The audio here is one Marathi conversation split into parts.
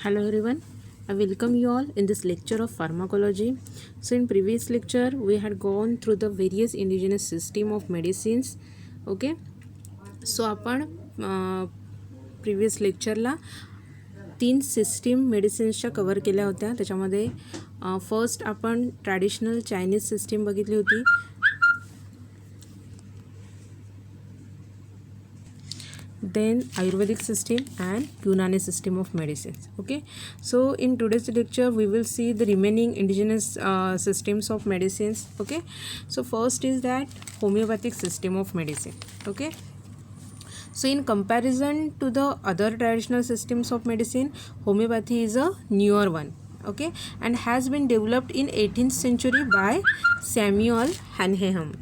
Hello everyone, I welcome you all in this lecture of pharmacology. So in previous lecture we had gone through the various indigenous system of medicines. Okay, so आपण प्रिव्हियस लेक्चरला 3 सिस्टीम मेडिसिन्सच्या कवर केल्या होत्या. त्याच्यामध्ये फर्स्ट आपण ट्रॅडिशनल चायनीज सिस्टीम बघितली होती. Then Ayurvedic system and Unani system of medicines. Okay, so in today's lecture we will see the remaining indigenous systems of medicines. Okay, so first is that homeopathic system of medicine. Okay, so in comparison to the other traditional systems of medicine, homeopathy is a newer one. Okay, and has been developed in 18th century by Samuel Hahnemann.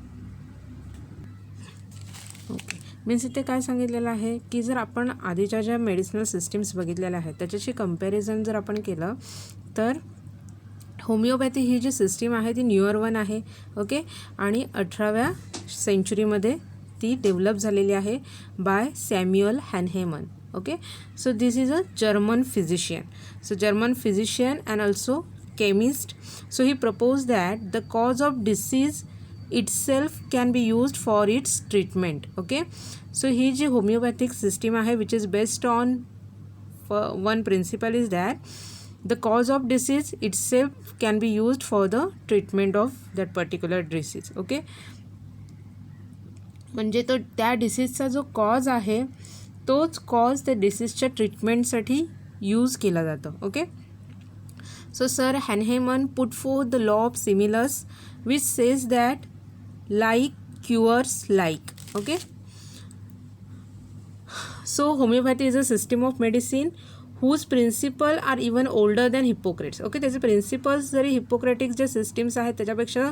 Okay, means इथे काय सांगितलेलं आहे की जर आपण आधीच्या ज्या मेडिसिनल सिस्टीम्स बघितलेल्या आहेत त्याच्याशी कंपॅरिझन जर आपण केलं तर होमिओपॅथी ही जी सिस्टीम आहे ती न्यूअर वन आहे. ओके, आणि 18व्या सेंचुरीमध्ये ती डेव्हलप झालेली आहे by Samuel Hahnemann. Okay, so this is a German physician. So German physician and also chemist. So he propose that the cause of disease itself can be used for its treatment. Okay, so ही जी homeopathic system आहे which is based on one principle is that the cause of disease itself can be used for the treatment of that particular disease. Okay, म्हणजे तो त्या डिसीजचा जो कॉज आहे तोच कॉज त्या डिसीजच्या ट्रीटमेंटसाठी यूज केला जातो. Okay, so sir Hahnemann put forth the law of similars which says that like cures like. Okay, so homeopathy is a system of medicine whose principles are even older than Hippocrates. Okay, त्याचे प्रिन्सिपल्स जरी हिपोक्रेटिक जे सिस्टीम्स आहेत त्याच्यापेक्षा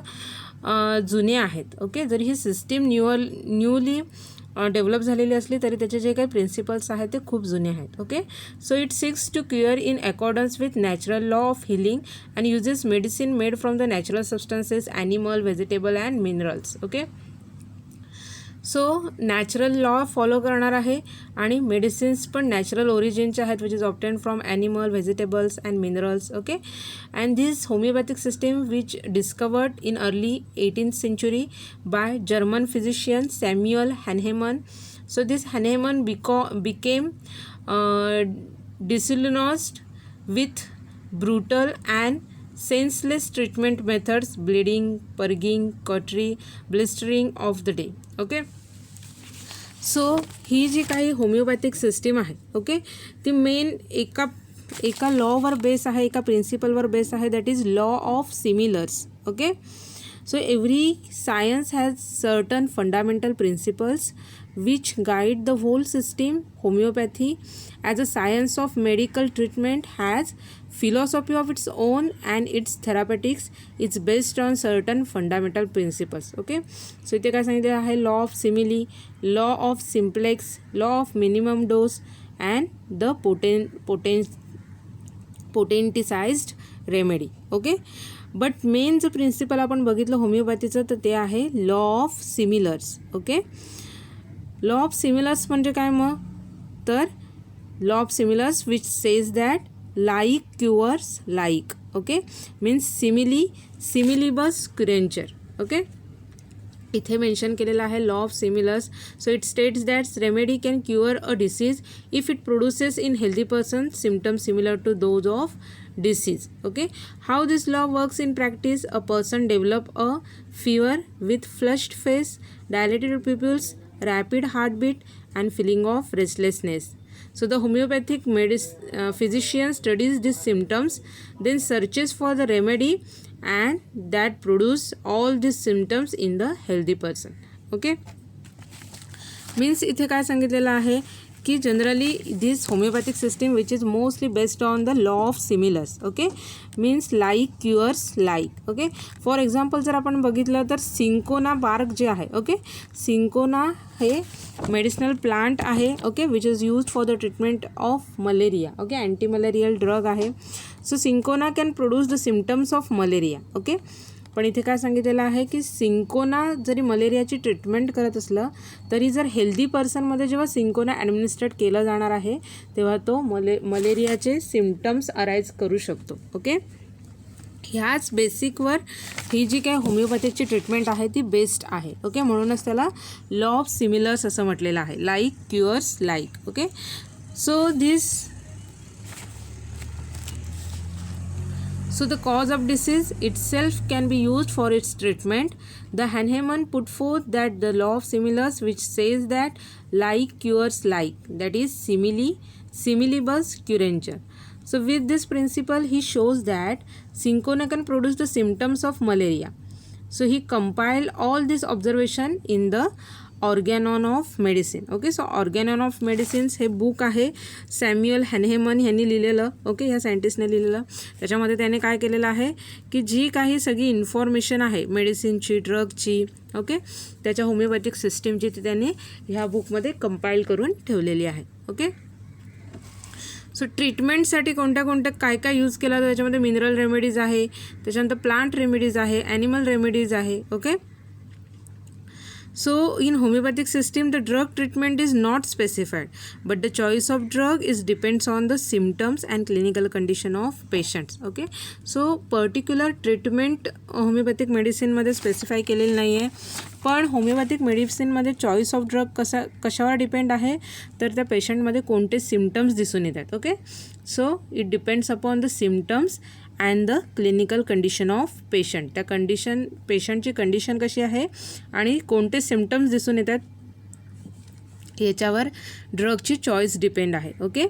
जुने आहेत. ओके, जरी ही सिस्टीम न्यूली डेव्हलप झालेली असली तरी त्याचे जे काही प्रिन्सिपल्स आहेत ते खूप जुने आहेत. Okay, so it seeks to cure in accordance with natural law of healing and uses medicine made from the natural substances animal vegetable and minerals. Okay, so natural law follow करणार आहे आणि मेडिसिन्स पण नॅचरल ओरिजिनचे आहेत which is obtain from animal vegetables and minerals. Okay, and this homeopathic system which discovered in early 18th century by German physician Samuel Hahnemann. So this Hahnemann became disillusioned with brutal and senseless treatment methods, bleeding, purging, cautery, blistering of the day. Okay, so ही जी काही होमिओपॅथिक सिस्टीम आहे ओके ती मेन एका लॉवर बेस आहे, एका प्रिन्सिपलवर बेस आहे, that is law of similars. Okay, so every science has certain fundamental principles which guide the whole system. Homeopathy as a science of medical treatment has philosophy of its own and its therapeutics is based on certain fundamental principles. Okay, so इथे काय सांगितलं आहे, law of simili, law of simplex, law of minimum dose and the potentised remedy. Okay, but main जो प्रिन्सिपल आपण बघितलं होमिओपॅथीचं तर ते आहे law of similars. Okay, law of similars म्हणजे काय मग तर law of similars which says that like cures like. Okay, means similibus curentur. Okay, इथे मेन्शन केलेलं आहे law of similars. So it states that remedy can cure a disease if it produces in healthy person symptoms similar to those of disease. Okay, how this law works in practice, a person develop a fever with flushed face, dilated pupils, rapid heartbeat and feeling of restlessness. So the homeopathic physician studies these symptoms, then searches for the remedy and that produce all these symptoms in the healthy person. Okay, means इथे काय सांगितलेलं आहे की generally this homoeopathic system which is mostly based on the law of similars. Okay, means like cures like. Okay, for example जर आपण बघितलं तर सिंकोना बार्क जे आहे ओके सिंकोना हे मेडिसिनल प्लांट आहे okay which is used for the treatment of malaria. Okay, anti malarial drug आहे. So cinchona can produce the symptoms of malaria. Okay, पण इथे काय सांगितलेलं आहे की सिंकोना जरी मलेरियाची ट्रीटमेंट करत असलं तरी जर हेल्दी पर्सनमध्ये जेव्हा सिंकोना ॲडमिनिस्ट्रेट केलं जाणार आहे तेव्हा तो मलेरियाचे सिम्पटम्स अराईज करू शकतो. ओके, ह्याच बेसिकवर ही जी काय होमिओपॅथिकची ट्रीटमेंट आहे ती बेस्ड आहे. ओके, म्हणूनच त्याला लॉ ऑफ सिमिलर्स असं म्हटलेलं आहे. Like cures like. Okay, So the cause of disease itself can be used for its treatment. The Hahnemann put forth that the law of similars, which says that like cures like, that is similibus curantur. So with this principle he shows that cinchona can produce the symptoms of malaria. So he compiled all this observation in the Organon of medicine. Okay, so Organon of medicines हे बुक आहे सॅम्युअल हॅनहेमन यांनी लिहिलेलं. ओके, ह्या सायंटिस्टने लिहिलेलं. त्याच्यामध्ये त्याने काय केलेलं आहे की जी काही सगळी इन्फॉर्मेशन आहे मेडिसिनची, ड्रगची, ओके, त्याच्या होमिओपॅथिक सिस्टीमची ती त्यांनी ह्या बुकमध्ये कंपाईल करून ठेवलेली आहे. ओके, सो ट्रीटमेंटसाठी कोणत्या काय काय यूज केला तर त्याच्यामध्ये मिनरल रेमेडीज आहे, त्याच्यानंतर प्लांट रेमेडीज आहे, ॲनिमल रेमेडीज आहे. Okay, so in homeopathic system the drug treatment is not specified, but the choice of drug is depends on the symptoms and clinical condition of patients. Okay, so particular treatment homeopathic medicine मध्ये स्पेसिफाय केलेलं नाही आहे, पण होमिओपॅथिक मेडिसिनमध्ये चॉईस ऑफ ड्रग कशावर डिपेंड आहे तर त्या पेशंटमध्ये कोणते सिम्पटम्स दिसून येतात. Okay, so it depends upon the symptoms and the clinical condition of patient. त्या पेशंटची कंडिशन कशी आहे आणि कोणते सिम्पटम्स दिसून येतात याच्यावर ड्रगची चॉईस डिपेंड आहे. ओके,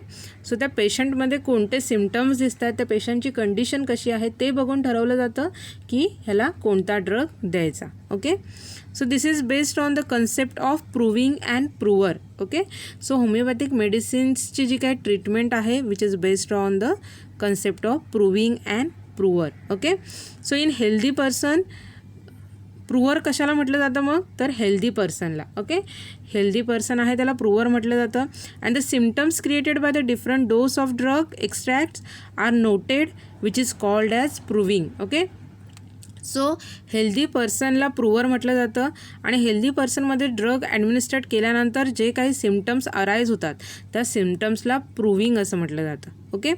सो त्या पेशंटमध्ये कोणते सिम्पटम्स दिसतात, त्या पेशंटची कंडिशन कशी आहे ते बघून ठरवलं जातं की ह्याला कोणता ड्रग द्यायचा. Okay, so this is based on the concept of proving and prover. Okay, so homoeopathic मेडिसिन्सची जी काय ट्रीटमेंट आहे which is based on the concept of proving and prover. Okay, so in healthy person prover कशाला म्हटलं जातं मग तर हेल्दी पर्सनला. ओके, हेल्दी पर्सन आहे त्याला प्रूवर म्हटलं जातं. And the symptoms created by the different dose of drug extracts are noted which is called as proving. Okay, so healthy पर्सनला प्रूवर म्हटलं जातं आणि हेल्दी पर्सनमध्ये ड्रग ॲडमिनिस्ट्रेट केल्यानंतर जे काही सिम्पटम्स अराईज होतात त्या सिम्पटम्सला प्रूविंग असं म्हटलं जातं. Okay,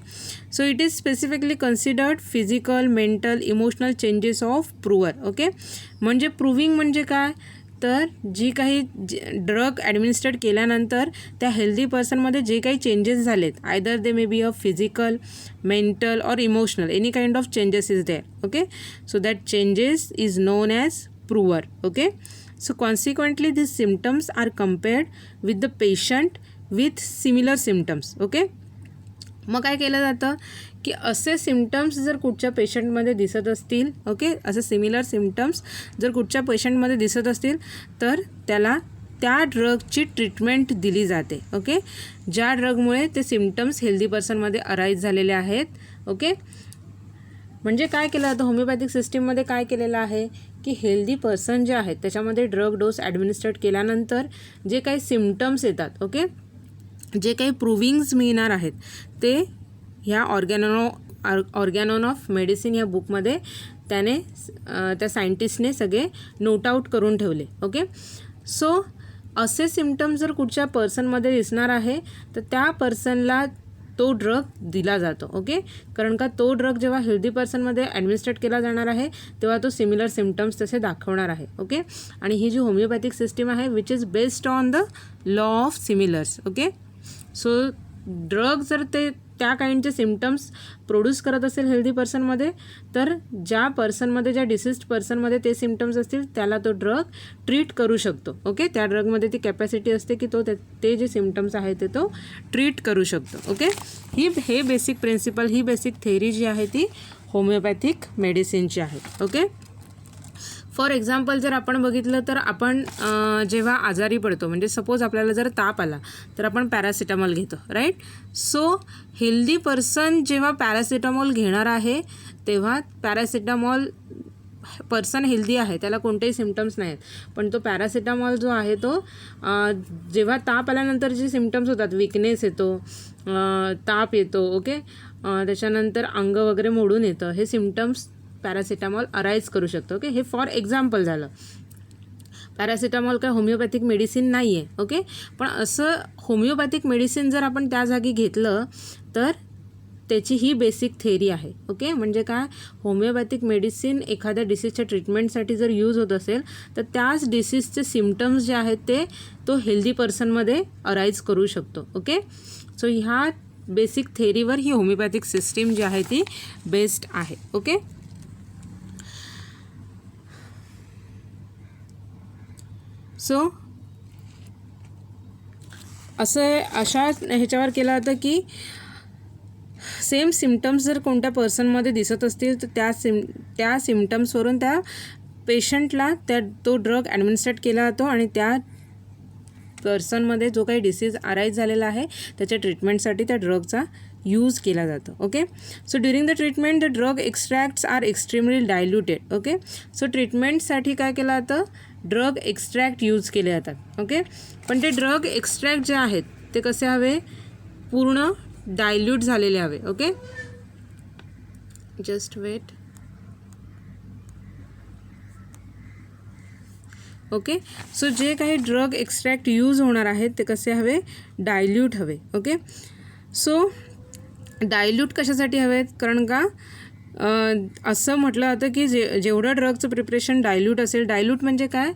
so it is specifically considered physical, mental, emotional changes of prover. Okay, म्हणजे प्रूविंग म्हणजे काय तर जी काही ड्रग ॲडमिनिस्ट्रेट केल्यानंतर त्या हेल्दी पर्सनमध्ये जे काही चेंजेस झालेत, either they may be a physical, mental और emotional, any kind of changes is there. Okay, so that changes is known as prover. Okay, so consequently this symptoms are compared with the patient with similar symptoms. Okay, मग काय केलं जातं की असे सिम्पटम्स जर कुठच्या पेशंटमध्ये दिसत असतील, ओके, असे सिमिलर सिम्पटम्स जर कुठच्या पेशंटमध्ये दिसत असतील तर त्याला त्या ड्रगची ट्रीटमेंट दिली जाते. ओके, ज्या ड्रगमुळे ते सिम्पटम्स हेल्दी पर्सनमध्ये अराईज झालेले आहेत. ओके, म्हणजे काय केलं जातं होमिओपॅथिक सिस्टीममध्ये काय केलेलं आहे की हेल्दी पर्सन जे आहेत त्याच्यामध्ये ड्रग डोस ॲडमिनिस्ट्रेट केल्यानंतर जे काही सिम्पटम्स येतात, ओके, जे काही प्रूविंग्स मिळणार आहेत ते ह्या ऑर्गॅनॉन ऑफ मेडिसिन या बुकमध्ये त्याने त्या सायंटिस्टने सगळे नोट आऊट करून ठेवले. ओके, सो असे सिम्पटम्स जर कुठच्या पर्सनमध्ये दिसणार आहे तर त्या पर्सनला तो ड्रग दिला जातो. ओके, कारण का तो ड्रग जेव्हा हेल्दी पर्सनमध्ये ॲडमिनिस्ट्रेट केला जाणार आहे तेव्हा तो सिमिलर सिम्पटम्स तसे दाखवणार आहे. ओके, आणि ही जी होमिओपॅथिक सिस्टीम आहे which is based on the law of similars. Okay, so drug जर ते त्या काइंडचे सिम्पटम्स प्रोड्यूस करत असेल हेल्दी पर्सनमध्ये तर ज्या पर्सनमध्ये, ज्या डिसीज्ड पर्सनमध्ये ते सिम्पटम्स असतील त्याला तो ड्रग ट्रीट करू शकतो. ओके, त्या ड्रगमध्ये ती कॅपॅसिटी असते की तो ते जे सिम्पटम्स आहे ते तो ट्रीट करू शकतो. ओके, हे बेसिक प्रिन्सिपल, ही बेसिक थेअरी जी आहे ती होमिओपॅथिक मेडिसिनची आहे. ओके, फॉर एक्झाम्पल जर आपण बघितलं तर आपण जेव्हा आजारी पडतो, म्हणजे सपोज आपल्याला जर ताप आला तर आपण पॅरासिटामॉल घेतो, राईट. सो हेल्दी पर्सन जेव्हा पॅरासिटामॉल घेणार आहे तेव्हा पॅरासिटामॉल पर्सन हेल्दी आहे त्याला कोणतेही सिम्पटम्स नाही आहेत, पण तो पॅरासिटामॉल जो आहे तो जेव्हा ताप आल्यानंतर जे सिम्पटम्स होतात, विकनेस येतो, ताप येतो, ओके, त्याच्यानंतर अंग वगैरे मोडून येतं, हे सिम्पटम्स पॅरासिटामॉल अराईज करू शकतो. ओके, हे फॉर एक्झाम्पल झालं. पॅरासिटामॉल काय होमिओपॅथिक मेडिसिन नाही आहे. ओके, पण असं होमिओपॅथिक मेडिसिन जर आपण त्या जागी घेतलं तर त्याची ही बेसिक थेअरी आहे. ओके, म्हणजे काय, होमिओपॅथिक मेडिसिन एखाद्या डिसीजच्या ट्रीटमेंटसाठी जर यूज होत असेल तर त्याच डिसीजचे सिम्पटम्स जे आहेत ते तो हेल्दी पर्सनमध्ये अराईज करू शकतो. ओके, सो ह्या बेसिक थेअरीवर ही होमिओपॅथिक सिस्टीम जी आहे ती बेस्ड आहे. ओके, सो असं अशा ह्याच्यावर केलं होतं की सेम सिम्पटम्स जर कोणत्या पर्सनमध्ये दिसत असतील तर त्या सिम्पटम्सवरून त्या पेशंटला तो ड्रग ॲडमिनिस्ट्रेट केला जातो आणि त्या पर्सनमध्ये जो काही डिसीज अराईज झालेला आहे त्याच्या ट्रीटमेंटसाठी त्या ड्रगचा यूज केला जातो. Okay, so during the treatment the drug extracts are extremely diluted. Okay, so ट्रीटमेंटसाठी काय केलं जातं, ड्रग एक्स्ट्रॅक्ट यूज केले जातात. ओके, पण ते ड्रग एक्स्ट्रॅक्ट जे आहेत ते कसे हवे, पूर्ण डायल्यूट झालेले हवे. Okay, just wait. Okay, so जे काही ड्रग एक्स्ट्रॅक्ट यूज होणार आहेत ते कसे हवे, डायल्यूट हवे. ओके, सो डायल्यूट कशासाठी हवेत, कारण का असं म्हटलं जातं की जेवढं ड्रगचं प्रिपरेशन डायल्यूट असेल, डायल्यूट म्हणजे काय,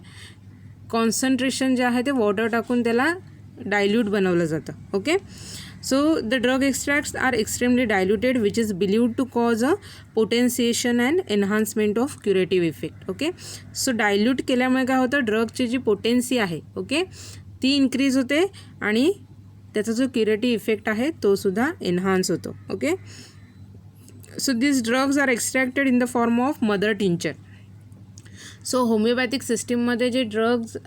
कॉन्सन्ट्रेशन जे आहे ते वॉटर टाकून त्याला डायल्यूट बनवलं जातं. Okay, so the drug extracts are extremely diluted which is believed to cause a potentiation and enhancement of curative effect. okay, so dilute केल्यामुळे काय होतं, ड्रगची जी पोटेन्सी आहे ओके ती इन्क्रीज होते आणि त्याचा जो क्युरेटिव्ह इफेक्ट आहे तो सुद्धा एनहान्स होतो. Okay, so this drugs are extracted in the form of mother tincture. So homeopathic सिस्टीममध्ये जे ड्रग्ज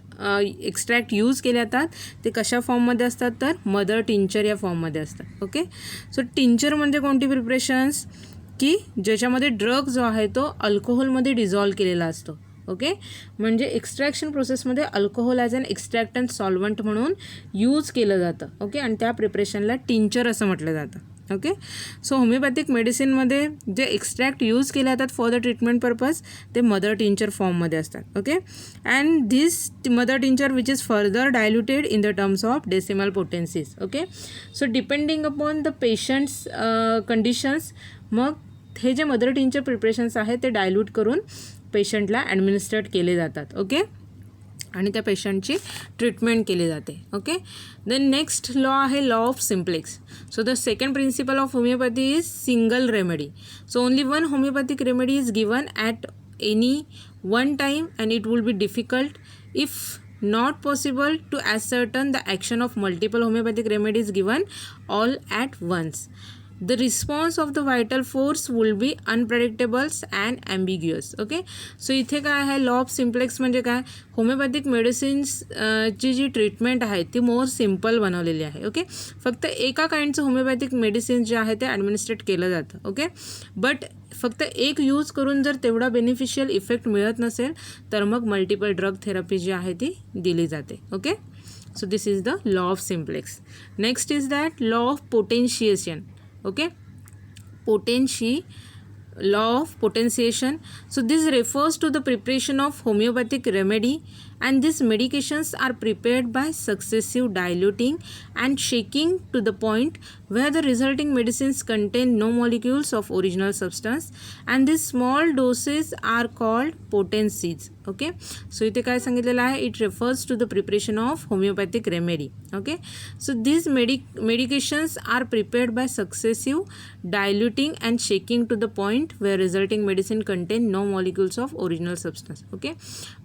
एक्स्ट्रॅक्ट यूज केले जातात ते कशा फॉर्ममध्ये असतात, तर मदर टिंचर या फॉर्ममध्ये असतात. ओके, सो टिंचर म्हणजे कोणती प्रिपरेशन्स की ज्याच्यामध्ये ड्रग जो आहे तो अल्कोहोलमध्ये डिझॉल्व केलेला असतो. ओके, म्हणजे एक्स्ट्रॅक्शन प्रोसेसमध्ये अल्कोहोल ॲज अन एक्स्ट्रॅक्टंट सॉल्वंट म्हणून यूज केलं जातं. ओके, आणि त्या प्रिपरेशनला टिंचर असं म्हटलं जातं. ओके, सो होमिओपॅथिक मेडिसिनमध्ये जे एक्स्ट्रॅक्ट यूज केले जातात फॉर द ट्रीटमेंट पर्पज ते मदर टिंचर फॉर्ममध्ये असतात. Okay, and this mother tincture which is further diluted in the terms of decimal potencies. Okay, so depending upon the patient's conditions मग हे जे मदर टिंचर प्रिपरेशन्स आहेत ते डायल्यूट करून पेशंटला ॲडमिनिस्ट्रेट केले जातात. ओके, आणि त्या पेशंटची ट्रीटमेंट केली जाते. ओके, देन नेक्स्ट लॉ आहे law of simplex. So the second principle of homeopathy is single remedy. So only one homeopathic remedy is given at any one time and it will be difficult if not possible to ascertain the action of multiple homeopathic remedies given all at once. The response of the vital force will be unpredictable and ambiguous. Okay, so इथे काय आहे लॉ ऑफ सिम्प्लेक्स म्हणजे काय, होमिओपॅथिक मेडिसिन्स ची जी ट्रीटमेंट आहे ती मोर सिम्पल बनवलेली आहे. ओके, फक्त एका काइंडचं होमिओपॅथिक मेडिसिन जे आहे ते ॲडमिनिस्ट्रेट केलं जातं. ओके, बट फक्त एक यूज करून जर तेवढा बेनिफिशियल इफेक्ट मिळत नसेल तर मग मल्टिपल ड्रग थेरपी जी आहे ती दिली जाते. Okay, so this is the law of simplex. Next is that law of potentiation. Okay, law of potentiation. So this refers to the preparation of homeopathic remedy and these medications are prepared by successive diluting and shaking to the point where the resulting medicines contain no molecules of original substance and these small doses are called potencies. Okay, so इथे काय सांगितलेलं आहे, it refers to the preparation of homeopathic remedy. Okay, so this medications are prepared by successive diluting and shaking to the point where resulting medicine contain no molecules of original substance. Okay,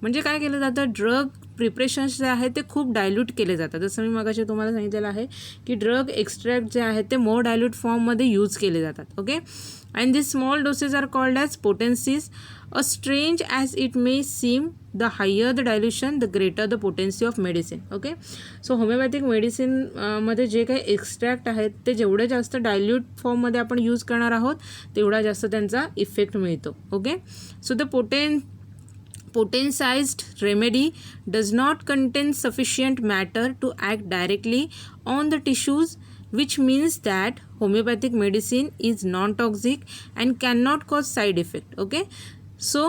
म्हणजे काय केलं जातं, ड्रग प्रिपरेशन्स जे आहेत ते खूप डायल्यूट केले जातात. जसं मी मगाशी तुम्हाला सांगितलेलं आहे की ड्रग एक्स्ट्रॅक्ट जे आहेत ते मोर डायल्यूट फॉर्ममध्ये यूज केले जातात. Okay, and these small doses are called as potencies. Strange as it may seem, the higher the dilution the greater the potency of medicine. Okay, so homoeopathic medicine मध्ये जे काही एक्स्ट्रॅक्ट आहेत ते जेवढे जास्त डायल्यूट फॉर्ममध्ये आपण यूज करणार आहोत तेवढा जास्त त्यांचा इफेक्ट मिळतो. Okay, so the potentized remedy does not contain sufficient matter to act directly on the tissues which means that homeopathic medicine is non-toxic and cannot cause side effect. Okay, so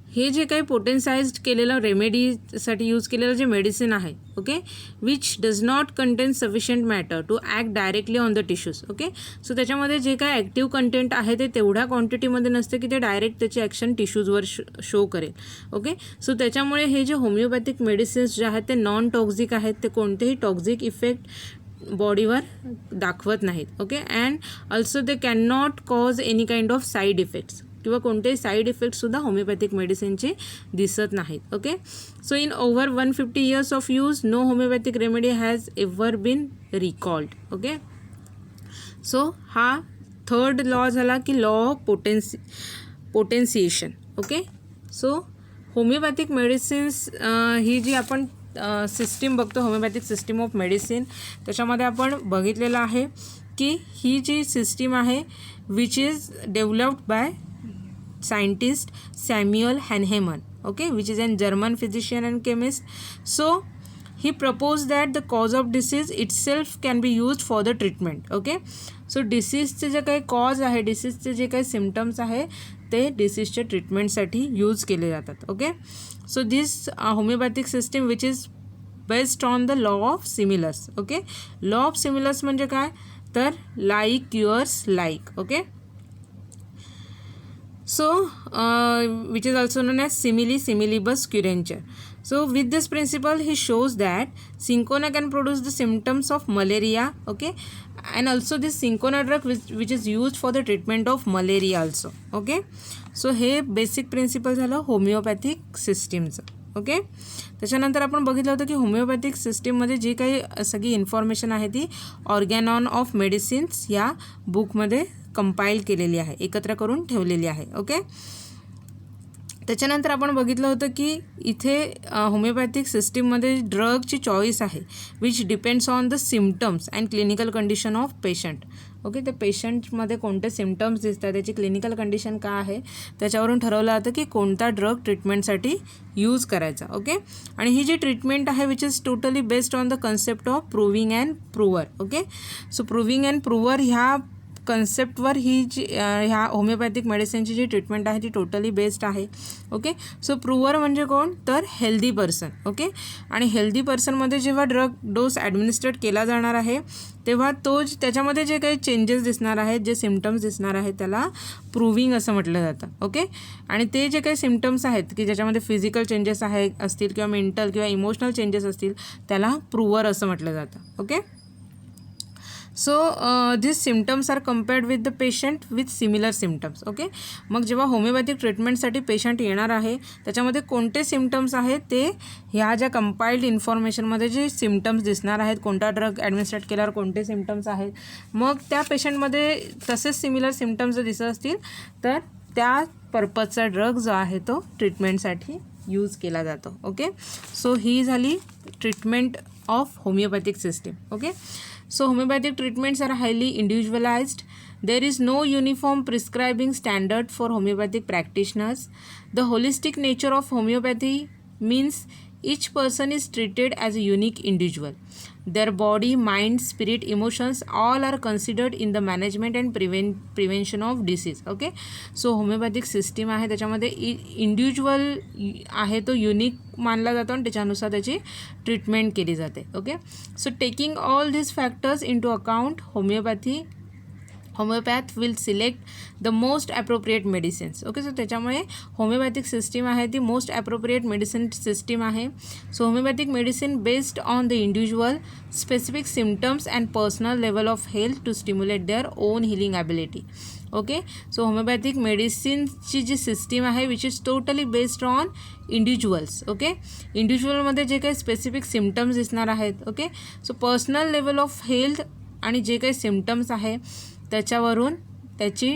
हे जे काही पोटेन्साइज्ड केलेलं रेमेडीसाठी यूज केलेलं जे मेडिसिन आहे, okay, which does not contain sufficient matter to act directly on the tissues. Okay, so त्याच्यामध्ये जे काय ॲक्टिव्ह कंटेंट आहे ते तेवढ्या क्वांटिटीमध्ये नसते की ते डायरेक्ट त्याची ॲक्शन टिश्यूजवर शो करेल. ओके, सो त्याच्यामुळे हे जे होमिओपॅथिक मेडिसिन्स जे आहेत ते नॉन टॉक्झिक आहेत, ते कोणतेही टॉक्झिक इफेक्ट बॉडीवर दाखवत नाहीत. Okay, and also they can not cause any kind of side effects किंवा कोणतेही साईड इफेक्टसुद्धा होमिओपॅथिक मेडिसिनचे दिसत नाहीत. Okay, so in over 150 years of use no homoeopathic remedy has ever been recalled. Okay, so हा थर्ड लॉ झाला की law of potentiation. Okay, so homoeopathic medicines ही जी आपण सिस्टीम बघतो, होमिओपॅथिक सिस्टीम ऑफ मेडिसिन, त्याच्यामध्ये आपण बघितलेलं आहे की ही जी सिस्टीम आहे which is developed by scientist Samuel Hahnemann, okay, which is a German physician and chemist. So he proposed that the cause of disease itself can be used for the treatment. Okay, so डिसीजचे जे काही कॉज आहे, डिसीजचे जे काही सिम्पटम्स आहे ते डिसीजच्या ट्रीटमेंटसाठी यूज केले जातात. Okay, so this homoeopathic system which is based on the law of similars. Okay, law of similars म्हणजे काय तर like yours like. Okay, so which is also known as simile similibus curantur. So with this principle he shows that cinchona can produce the symptoms of malaria. Okay, and also this cinchona drug which is used for the treatment of malaria also. Okay, so हे बेसिक प्रिन्सिपल झालं होमिओपॅथिक सिस्टीमचं. ओके, त्याच्यानंतर आपण बघितलं होतं की होमिओपॅथिक सिस्टीममध्ये जी काही सगळी इन्फॉर्मेशन आहे ती ऑर्गॅनॉन ऑफ मेडिसिन्स या बुकमध्ये कंपाईल केलेली आहे, एकत्र करून ठेवलेली आहे. ओके, त्याच्यानंतर आपण बघितलं होतं की इथे होमिओपॅथिक सिस्टीममध्ये ड्रगची चॉईस आहे which depends on the symptoms and clinical condition of patient. Okay, त्या पेशंटमध्ये कोणते सिम्पटम्स दिसतात, त्याची क्लिनिकल कंडिशन काय आहे, त्याच्यावरून ठरवलं जातं की कोणता ड्रग ट्रीटमेंटसाठी यूज करायचा. ओके, आणि ही जी ट्रीटमेंट आहे which is totally based on the concept of proving and prover. Okay, so proving and prover ह्या कन्सेप्टवर ही जी ह्या होमिओपॅथिक मेडिसिनची जी ट्रीटमेंट आहे ती टोटली बेस्ड आहे. ओके, सो प्रूव्हर म्हणजे कोण तर हेल्दी पर्सन. ओके, आणि हेल्दी पर्सनमध्ये जेव्हा ड्रग डोस ॲडमिनिस्ट्रेट केला जाणार आहे तेव्हा तो त्याच्यामध्ये जे काही चेंजेस दिसणार आहेत, जे सिम्पटम्स दिसणार आहेत त्याला प्रूव्हिंग असं म्हटलं जातं. ओके, आणि ते जे काही सिम्पटम्स आहेत की ज्याच्यामध्ये फिजिकल चेंजेस असतील किंवा मेंटल किंवा इमोशनल चेंजेस असतील त्याला प्रूव्हर असं म्हटलं जातं. Okay, so this symptoms are compared with the patient with similar symptoms. Okay, मग जेव्हा होमिओपॅथिक ट्रीटमेंटसाठी पेशंट येणार आहे त्याच्यामध्ये कोणते सिम्पटम्स आहेत ते ह्या ज्या कंपाईल्ड इन्फॉर्मेशनमध्ये जे सिम्पटम्स दिसणार आहेत, कोणता ड्रग ॲडमिनिस्ट्रेट केल्यावर कोणते सिम्पटम्स आहेत, मग त्या पेशंटमध्ये तसेच सिमिलर सिम्पटम्स जर दिसत असतील तर त्या पर्पजचा ड्रग जो आहे तो ट्रीटमेंटसाठी यूज केला जातो. ओके, सो ही झाली treatment of homeopathic system. Okay, so homeopathic treatments are highly individualized. There is no uniform prescribing standard for homeopathic practitioners. The holistic nature of homeopathy means each person is treated as a unique individual. Their body, mind, spirit, emotions all are considered in the management and prevention of disease. Okay, so homeopathic system आहे त्याच्यामध्ये इंडिव्हिज्युअल आहे तो युनिक मानला जातो आणि त्याच्यानुसार त्याची ट्रीटमेंट केली जाते. Okay, so taking all these factors into account homeopath will select the most appropriate medicines. Okay, so त्याच्यामुळे होमिओपॅथिक सिस्टीम आहे ती मोस्ट ॲप्रोप्रिएट मेडिसिन सिस्टीम आहे. So homoeopathic medicine based on the individual specific symptoms and personal level of health to stimulate their own healing ability. Okay, so homoeopathic मेडिसिनची जी सिस्टीम आहे which is totally based on individuals. Okay, इंडिव्हिज्युअलमध्ये जे काही स्पेसिफिक सिम्पटम्स दिसणार आहेत. Okay, so personal level of health आणि जे काही सिम्पटम्स आहे त्याच्यावरून त्याची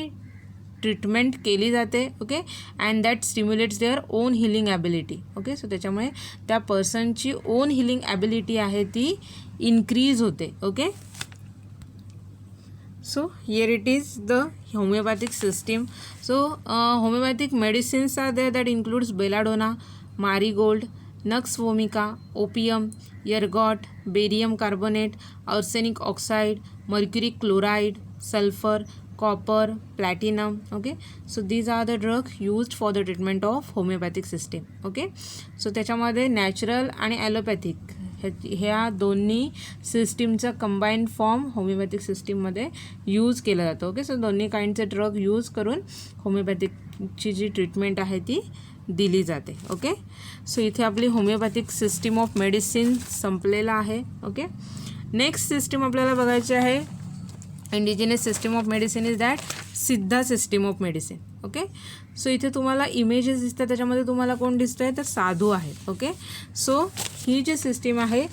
ट्रीटमेंट केली जाते. Okay, and that stimulates their own healing ability. Okay, so त्याच्यामुळे त्या पर्सनची ओन हिलिंग ॲबिलिटी आहे ती इन्क्रीज होते. Okay, so here it is the homeopathic system. So homeopathic medicines are there that includes belladonna, marigold, nux vomica, opium, ergot, barium carbonate, arsenic oxide, mercury chloride, sulphur, copper, platinum. Okay, so these are the drug used for the treatment of homeopathic system. Okay, so त्याच्यामध्ये नॅचरल आणि ॲलोपॅथिक ह्या दोन्ही सिस्टीमचा कंबाईंड फॉर्म होमिओपॅथिक सिस्टीममध्ये यूज केला जातो. ओके, सो दोन्ही काइंडचे ड्रग यूज करून होमिओपॅथिकची जी ट्रीटमेंट आहे ती दिली जाते. ओके, सो इथे आपली होमिओपॅथिक सिस्टीम ऑफ मेडिसिन संपलेला आहे. ओके, नेक्स्ट सिस्टीम आपल्याला बघायची आहे indigenous system of medicine is that Siddha system of medicine. Okay, so इथे तुम्हाला इमेजेस दिसतात, त्याच्यामध्ये तुम्हाला कोण दिसतं आहे तर साधू आहेत. ओके, सो ही जी सिस्टीम आहे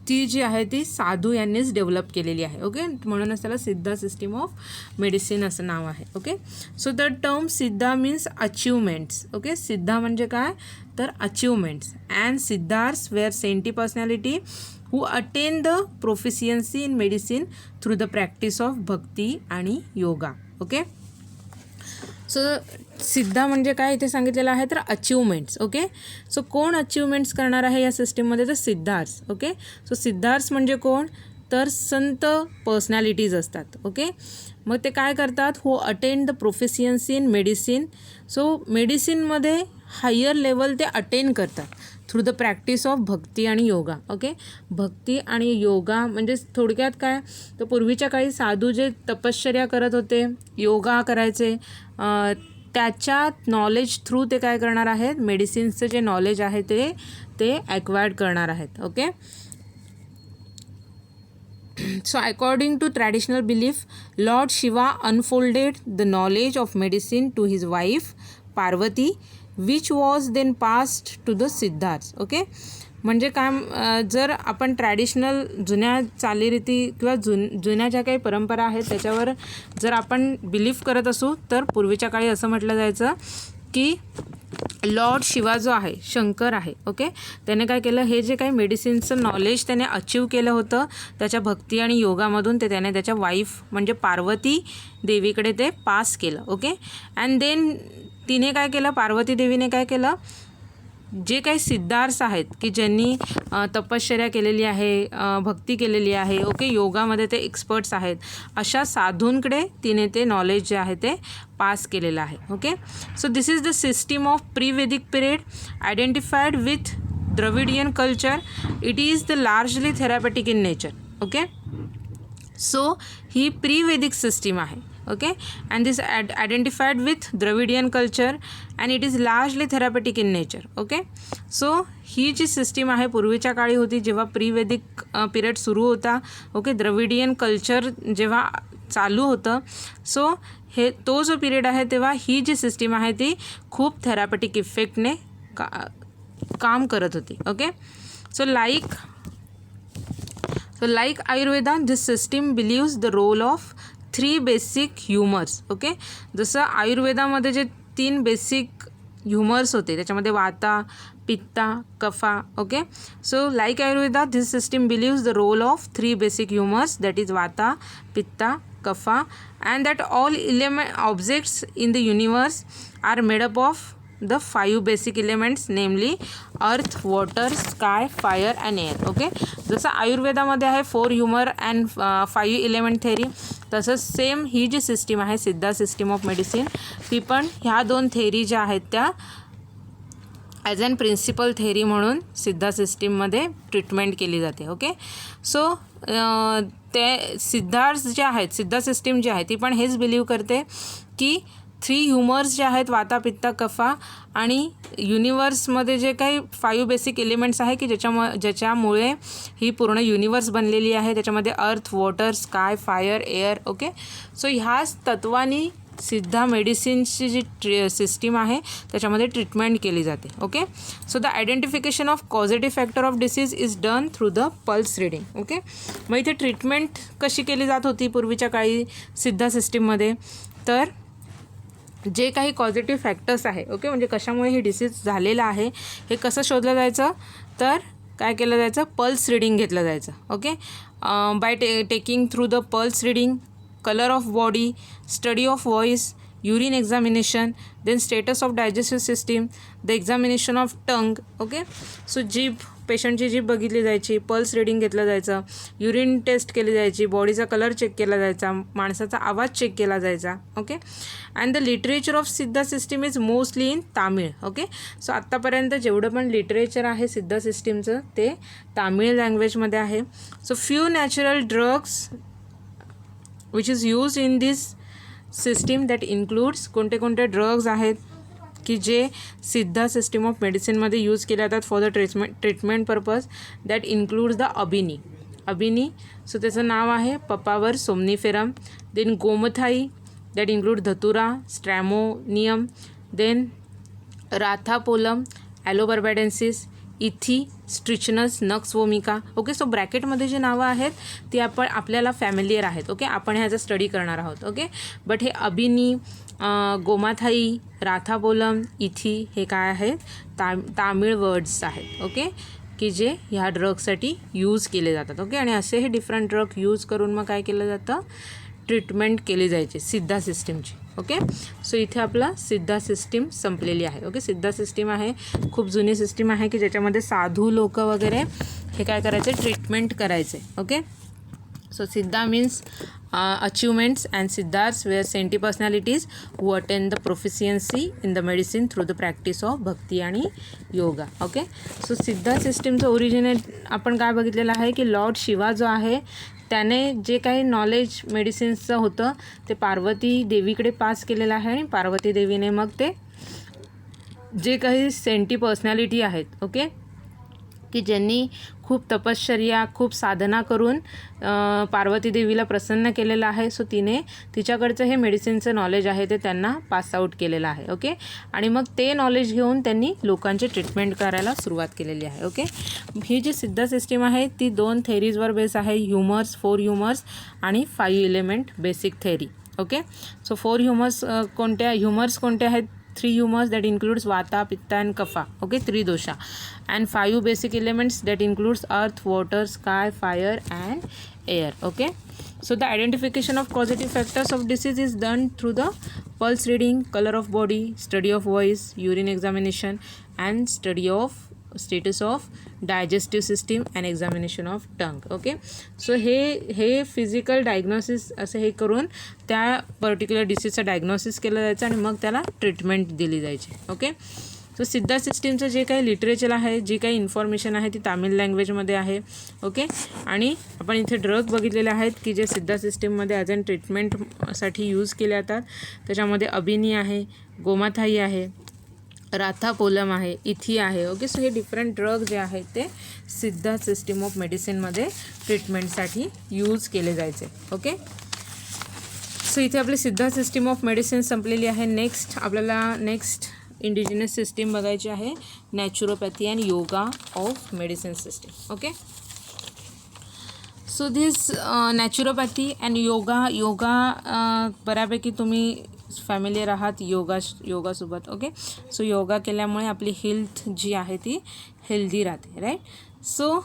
ती जी आहे ती साधू यांनीच डेव्हलप केलेली आहे. ओके, म्हणूनच त्याला सिद्धा सिस्टीम ऑफ मेडिसिन असं नाव आहे. Okay, so the term Siddha means achievements. Okay, Siddha म्हणजे काय तर achievements. And Siddhars were saintly personality who attain the proficiency in medicine through the practice of भक्ती आणि योगा. ओके, सो सिद्धा म्हणजे काय इथे सांगितलेलं आहे तर अचिव्हमेंट्स. ओके, सो कोण अचिव्हमेंट्स करणार आहे या सिस्टीममध्ये तर सिद्धार्स. ओके, सो सिद्धार्स म्हणजे कोण तर संत पर्सनॅलिटीज असतात. ओके, मग ते काय करतात who attend the proficiency in medicine. So मेडिसिनमध्ये हायर लेवल ते अटेन करतात through the practice of bhakti आणि योगा. ओके, भक्ती आणि योगा म्हणजे थोडक्यात काय तर पूर्वीच्या काळी साधू जे तपश्चर्या करत होते, योगा करायचे, त्याच्या नॉलेज थ्रू ते काय करणार आहेत मेडिसिन्सचं जे नॉलेज आहे ते ॲक्वायर्ड करणार आहेत. Okay, so according to traditional belief, Lord Shiva unfolded the knowledge of medicine to his wife Parvati, which was then passed to the Siddhars. Okay, म्हणजे काय जर आपण ट्रॅडिशनल जुन्या चालीरीती किंवा जुन्या ज्या काही परंपरा आहेत त्याच्यावर जर आपण बिलीफ करत असू तर पूर्वीच्या काळी असं म्हटलं जायचं की लॉर्ड शिवा जो आहे शंकर आहे. ओके, त्याने काय केलं हे जे काही मेडिसिनचं नॉलेज त्याने अचीव केलं होतं त्याच्या भक्ती आणि योगामधून ते त्याने त्याच्या वाईफ म्हणजे पार्वती देवीकडे ते पास केलं. ओके, अँड देन तिने काय केलं पार्वती देवीने काय केलं जे काही सिद्धार्स आहेत की ज्यांनी तपश्चर्या केलेली आहे, भक्ती केलेली आहे, ओके, योगामध्ये ते एक्सपर्ट्स आहेत, अशा साधूंकडे तिने ते नॉलेज जे आहे ते पास केलेलं आहे. Okay, so this is the system of pre Vedic period identified with Dravidian culture. It is the largely therapeutic in nature. Okay, so ही प्री वेदिक सिस्टीम आहे. Okay, and this identified with Dravidian culture and it is largely therapeutic in nature. Okay, so ही जी सिस्टीम आहे पूर्वीच्या काळी होती जेव्हा प्री वेदिक पिरियड सुरू होता. ओके, द्रविडियन कल्चर जेव्हा चालू होतं, सो हे तो जो पिरियड आहे तेव्हा ही जी सिस्टीम आहे ती खूप थेरापेटिक इफेक्टने काम करत होती. Okay, so like Ayurveda, this system believes the role of 3 basic humours. Okay, जसं आयुर्वेदामध्ये जे 3 बेसिक ह्युमर्स होते त्याच्यामध्ये vata, pitta, kapha. Okay, so like Ayurveda this system believes the role of 3 basic humours that is vata, pitta, kapha, and that all objects in the universe are made up of the 5 basic elements, namely earth, water, sky, fire and air. Okay, जसं आयुर्वेदामध्ये आहे 4 ह्युमर अँड 5 एलिमेंट थेरी, तसंच सेम ही जी सिस्टीम आहे सिद्धा सिस्टीम ऑफ मेडिसिन ती पण ह्या 2 थेरी ज्या आहेत त्या ॲज अन प्रिन्सिपल थेरी म्हणून सिद्धा सिस्टीममध्ये ट्रीटमेंट केली जाते. ओके, सो ते सिद्धार्थ जे आहेत सिद्धा सिस्टीम जी आहे ती पण हेच बिलीव्ह करते की 3 ह्युमर्स जे आहेत वाता, पित्ता, कफा आणि युनिवर्समध्ये जे काही 5 बेसिक एलिमेंट्स आहे की ज्याच्यामुळे ही पूर्ण युनिवर्स बनलेली आहे, त्याच्यामध्ये अर्थ, water, sky, fire, air. Okay, so ह्याच तत्वानी सिद्धा मेडिसिनची जी सिस्टीम आहे त्याच्यामध्ये ट्रीटमेंट केली जाते. Okay, so the identification of causative factor of disease is done through the pulse reading. Okay, मग इथे ट्रीटमेंट कशी केली जात होती पूर्वीच्या काळी सिद्धा सिस्टीममध्ये तर जे काही पॉझिटिव्ह फॅक्टर्स आहे. ओके, म्हणजे कशामुळे हे डिसीज झालेलं आहे हे कसं शोधलं जायचं तर काय केलं जायचं पल्स रिडिंग घेतलं जायचं. Okay, by taking through the pulse reading, colour of body, study of voice, urine examination, then status of digestive system, the examination of tongue. Okay, so जीभ, पेशंटची जीभ बघितली जायची, पल्स रिडिंग घेतलं जायचं, युरिन टेस्ट केली जायची, बॉडीचा कलर चेक केला जायचा, माणसाचा आवाज चेक केला जायचा. Okay, and the literature of Siddha system is mostly in Tamil. Okay, so आत्तापर्यंत जेवढं पण लिटरेचर आहे सिद्धा सिस्टीमचं ते तामिळ लँग्वेजमध्ये आहे. So few natural drugs which is use in this system that includes, कोणते कोणते ड्रग्ज आहेत की जे सिद्धा सिस्टीम ऑफ मेडिसिनमध्ये यूज केले जातात for the treatment purpose. That includes the Abini, so त्याचं नाव आहे Papaver somniferum. Then Gomathai, that include datura, stramonium, then Rathapolam, Aloe barbadensis, Etti, Strychnos, nux vomica. Okay, so ब्रॅकेटमध्ये जी नावं आहेत ती आपल्याला फॅमिलियर आहेत. ओके, आपण ह्याचा स्टडी करणार आहोत. ओके, बट हे अबिनी, गोमाथाई, राथापोलम, इथी हे काय आहेत, तामिळ वर्ड्स आहेत. ओके, की जे ह्या ड्रगसाठी यूज केले जातात. ओके, आणि असे हे डिफरंट ड्रग यूज करून मग काय केलं जातं, ट्रीटमेंट केली जायची सिद्धा सिस्टीमची. ओके, सो इथे आपला सिद्धा सिस्टीम संपलेली आहे. ओके, सिद्धा सिस्टीम आहे, खूप जुनी सिस्टीम आहे की ज्याच्यामध्ये साधू लोक वगैरे हे काय करायचे, ट्रीटमेंट करायचे. ओके, सो सिद्धा means achievements and siddhas were saintly personalities who attained the proficiency in the medicine through the practice of bhakti आणि योगा. ओके, सो सिद्धा सिस्टीमचं ओरिजिनेट आपण काय बघितलेलं आहे की लॉर्ड शिवा जो आहे त्याने जे काही नॉलेज मेडिसिन्सचं होतं ते पार्वती देवीकडे पास केलेलं आहे आणि पार्वती देवीने मग ते जे काही सेंटी पर्सनॅलिटी आहेत, ओके, की ज्यांनी खूप तपश्चर्या, खूप साधना करून पार्वती देवीला प्रसन्न केलेलं आहे, सो तिने तिच्याकडचं हे मेडिसिनचं नॉलेज आहे ते त्यांना पास आऊट केलेलं आहे. ओके, आणि मग ते नॉलेज घेऊन त्यांनी लोकांचे ट्रीटमेंट करायला सुरुवात केलेली आहे. ओके, ही जी सिद्धा सिस्टीम आहे ती 2 थेरीजवर बेस आहे, ह्युमर्स, 4 ह्युमर्स आणि 5 element basic theory. Okay, so 4 ह्युमर्स ह्युमर्स कोणते आहेत, 3 humors that includes vata, pitta and kapha. Okay, 3 dosha, and 5 basic elements that includes earth, water, sky, fire and air. Okay, so the identification of causative factors of disease is done through the pulse reading, color of body, study of voice, urine examination and study of status of digestive system and examination of tongue. Okay, so हे फिजिकल डायग्नोसिस असं हे करून त्या पर्टिक्युलर डिसीजचं डायग्नोसिस केलं जायचं आणि मग त्याला ट्रीटमेंट दिली जायची. ओके, सो सिद्धा सिस्टीमचं जे काही लिटरेचर आहे, जी काही इन्फॉर्मेशन आहे ती तामिळ लँग्वेजमध्ये आहे. ओके, आणि आपण इथे ड्रग बघितलेले आहेत की जे सिद्धा सिस्टीममध्ये ॲज अन ट्रीटमेंटसाठी यूज केले जातात. त्याच्यामध्ये अबिनी आहे, गोमाथाई आहे, राथापोलम आहे, इथी आहे. ओके, सो हे डिफरंट ड्रग जे आहेत ते सिद्धा सिस्टीम ऑफ मेडिसिनमध्ये ट्रीटमेंटसाठी यूज केले जायचे. ओके, सो इथे आपली सिद्धा सिस्टीम ऑफ मेडिसिन संपलेली आहे. नेक्स्ट इंडिजिनस सिस्टीम बघायची आहे, naturopathy and yoga of medicine system. Okay, so this naturopathy and yoga बऱ्यापैकी तुम्ही फॅमिलियर आहात योगासोबत. ओके, सो योगा केल्यामुळे आपली हेल्थ जी आहे ती हेल्दी राहते, right. So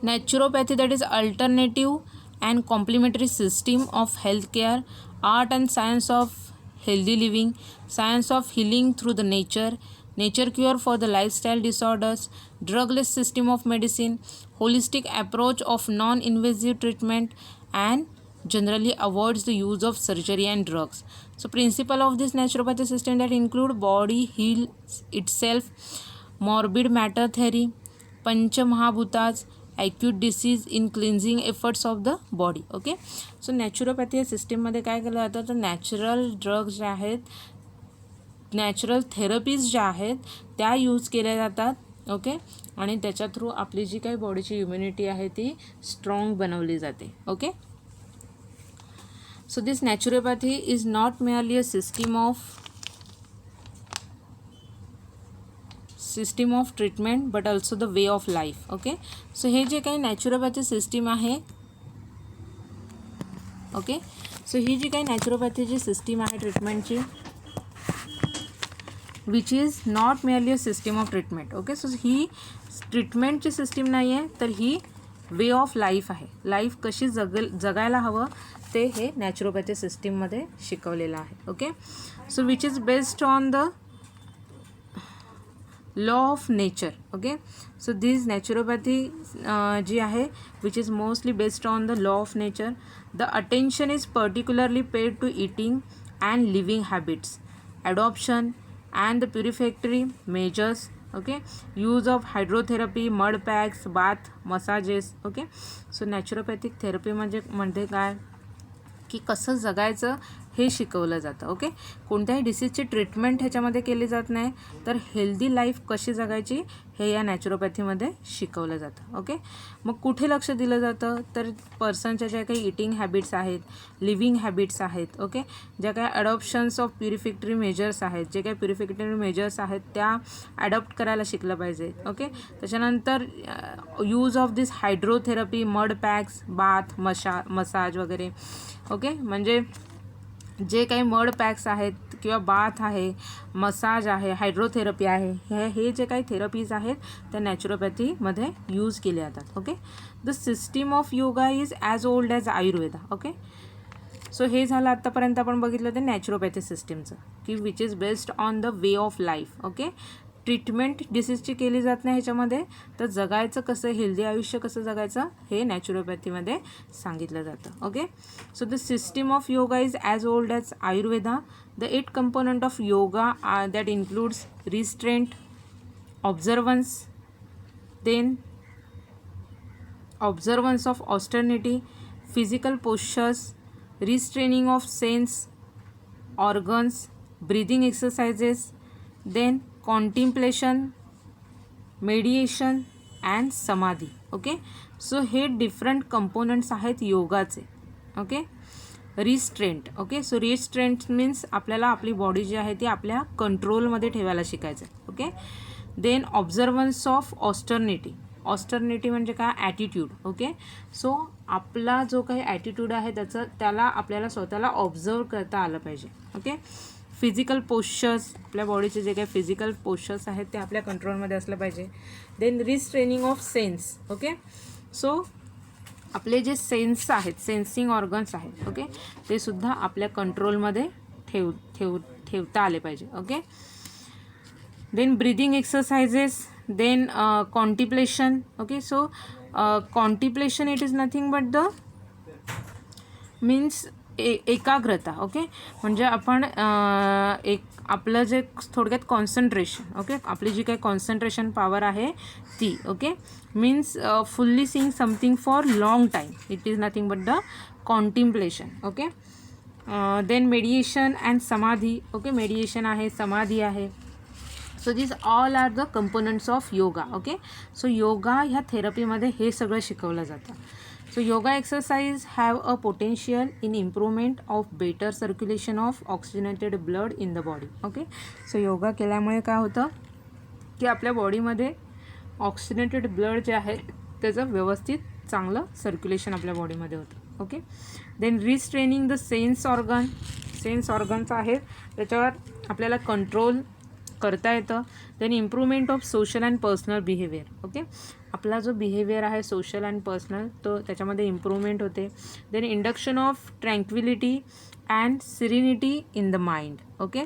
naturopathy that is alternative and complementary system of health care, art and science of healthy living, science of healing through the nature cure for the lifestyle disorders, drugless system of medicine, holistic approach of non-invasive treatment, and generally avoids the use of surgery and drugs. So principle of this naturopathy system that include body heals itself, morbid matter theory, pancha mahabhutas, acute disease in cleansing efforts of the body. Okay, so naturopathy या सिस्टीममध्ये काय केलं जातं तर नॅचरल ड्रग्ज जे आहेत, नॅचरल थेरपीज ज्या आहेत त्या यूज केल्या जातात. ओके, आणि त्याच्या थ्रू आपली जी काही बॉडीची इम्युनिटी आहे ती स्ट्रॉंग बनवली जाते. Okay, so this naturopathy is not merely a system of treatment but also the way of life. Okay, so हे जे काही नॅचरोपॅथी सिस्टीम आहे, ओके, सो ही जी काही नॅचरोपॅथीची सिस्टीम आहे ट्रीटमेंटची, which is not merely a system of treatment. Okay, so ही ट्रीटमेंटची सिस्टीम नाही आहे तर ही वे ऑफ लाईफ आहे. लाईफ कशी जगायला हवं ते हे नॅचरोपॅथी सिस्टीममध्ये शिकवलेलं आहे. Okay, so which is based on the law of nature. Okay, so this naturopathy जी आहे which is mostly based on the law of nature. The attention is particularly paid to eating and living habits, adoption and the purificatory measures. Okay, use of hydrotherapy, mud packs, bath, massages. Okay, so naturopathic therapy म्हणजे काय की कसं जगायचं हे शिकवलं जातं. ओके, कोणत्याही डिसीजची ट्रीटमेंट ह्याच्यामध्ये केली जात नाही, तर हेल्दी लाईफ कशी जगायची हे या नॅचरोपॅथीमध्ये शिकवलं जातं. ओके, मग कुठे लक्ष दिलं जातं तर पर्सनच्या ज्या काही इटिंग हॅबिट्स आहेत, लिव्हिंग हॅबिट्स आहेत, ओके, ज्या काही अडॉप्शन्स ऑफ प्युरिफिकेटरी मेजर्स आहेत, जे काही प्युरिफिकेटरी मेजर्स आहेत त्या ॲडॉप्ट करायला शिकलं पाहिजे. ओके, त्याच्यानंतर use of this hydrotherapy, mud packs, bath, massage वगैरे. ओके, म्हणजे जे काही मड पॅक्स आहेत किंवा बाथ आहे, मसाज आहे, हायड्रोथेरपी आहे, हे जे काही थेरपीज आहेत त्या नॅचरोपॅथीमध्ये यूज केले जातात. Okay, the system of yoga is as old as Ayurveda. Okay, so हे झालं आत्तापर्यंत आपण बघितलं ते नॅचरोपॅथी सिस्टीमचं की which is based on the way of life. Okay, treatment डिसीजची केली जात नाही ह्याच्यामध्ये, तर जगायचं कसं, हेल्दी आयुष्य कसं जगायचं हे नॅचरोपॅथीमध्ये सांगितलं जातं. Okay, so the system of yoga is as old as Ayurveda. The 8 component of yoga that includes restraint, observance, then observance of austerity, physical postures, restraining of sense organs, breathing exercises, then contemplation, meditation and samadhi. Okay, so हे डिफरंट कंपोनंट्स आहेत योगाचे. Okay, restraint. Okay, so restraint means आपल्याला आपली बॉडी जी आहे ती आपल्या कंट्रोलमध्ये ठेवायला शिकायचं आहे. Okay, then observance of austerity. Austerity म्हणजे काय, ॲटिट्यूड. ओके, सो आपला जो काही ॲटिट्यूड आहे त्याला आपल्याला स्वतःला ऑब्झर्व करता आलं पाहिजे. ओके, फिजिकल पोश्चर्स, आपल्या बॉडीचे जे काही फिजिकल पोश्चर्स आहेत ते आपल्या कंट्रोलमध्ये असलं पाहिजे. Then restraining of sense. Okay, so आपले जे सेन्स आहेत, सेन्सिंग ऑर्गन्स आहेत, ओके, ते सुद्धा आपल्या कंट्रोलमध्ये ठेवता आले पाहिजे. Okay, then breathing exercises, then contemplation. Okay, so contemplation it is nothing but the means एकाग्रता. ओके, म्हणजे आपण आपलं जे थोडक्यात कॉन्सन्ट्रेशन. ओके, आपली जी काही कॉन्सन्ट्रेशन पॉवर आहे ती. Okay, means fully seeing something for long time, it is nothing but the contemplation. Okay, then mediation and samadhi. Okay, mediation आहे, समाधी आहे. So this all are the components of yoga. Okay, so yoga ह्या थेरपीमध्ये हे सगळं शिकवलं जातं. So yoga exercise have a potential in improvement of better circulation of oxygenated blood in the body. Okay, so yoga केल्यामुळे काय होतं की आपल्या बॉडीमध्ये ऑक्सिजनेटेड ब्लड जे आहे त्याचं व्यवस्थित चांगलं सर्क्युलेशन आपल्या बॉडीमध्ये होतं. Okay, then restraining the sense organ. Sense organs आहेत त्याच्यावर आपल्याला कंट्रोल करता येतं. Then improvement of social and personal behaviour. Okay, आपला जो बिहेवियर आहे सोशल अँड पर्सनल तो त्याच्यामध्ये इम्प्रूव्हमेंट होते. Then induction of tranquillity and serenity in the mind. Okay,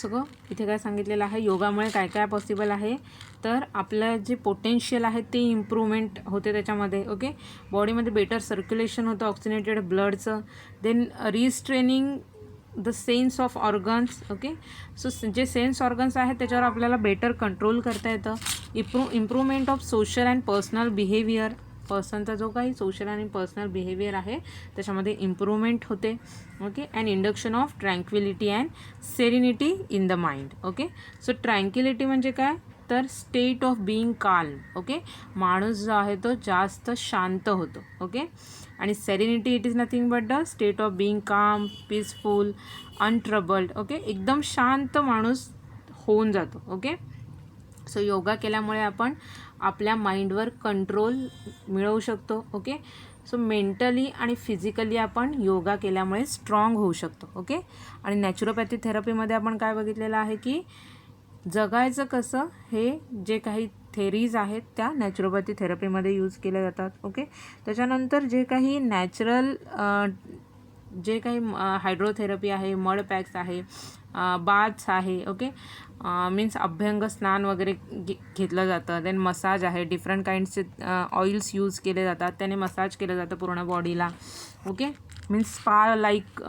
सगळं इथे काय सांगितलेलं आहे, योगामुळे काय काय पॉसिबल आहे तर आपलं जे पोटेन्शियल आहे ते इम्प्रूव्हमेंट होते त्याच्यामध्ये. ओके, बॉडीमध्ये बेटर सर्क्युलेशन होतं ऑक्सिजनेटेड ब्लडचं. Then restraining the sense of organs. Okay, so जे सेन्स ऑर्गन्स आहेत त्याच्यावर आपल्याला बेटर कंट्रोल करता येतं. Improvement of social and personal behaviour. पर्सनचा जो काही सोशल आणि पर्सनल बिहेवियर आहे त्याच्यामध्ये इम्प्रूव्हमेंट होते. Okay, and induction of tranquillity and serenity in the mind. Okay, so tranquillity म्हणजे काय तर state of being calm. Okay, माणूस जो आहे तो जास्त शांत होतो. ओके, आणि serenity it is nothing but the state of being calm, peaceful, untroubled. Okay, एकदम शांत माणूस होऊन जातो. ओके, सो योगा केल्यामुळे आपण आपल्या माइंडवर कंट्रोल मिळवू शकतो. ओके, सो मेंटली आणि फिजिकली आपण योगा केल्यामुळे स्ट्रॉंग होऊ शकतो. ओके, आणि नॅचरोपॅथी थेरपीमध्ये आपण काय बघितलेलं आहे की जगायचं कसं हे जे काही थेरीज आहेत त्या नॅचरोपॅथी थेरपीमध्ये यूज केल्या जातात. ओके, त्याच्यानंतर जे काही नॅचरल जे काही हायड्रोथेरपी आहे, मड पॅक्स आहे, बाथ्स आहे. ओके, मीन्स अभ्यंग स्नान वगैरे घेतलं जातं. देन मसाज आहे, डिफरंट काइंडचे ऑइल्स यूज केले जातात, त्याने मसाज केलं जातं पूर्ण बॉडीला. Okay, means spa like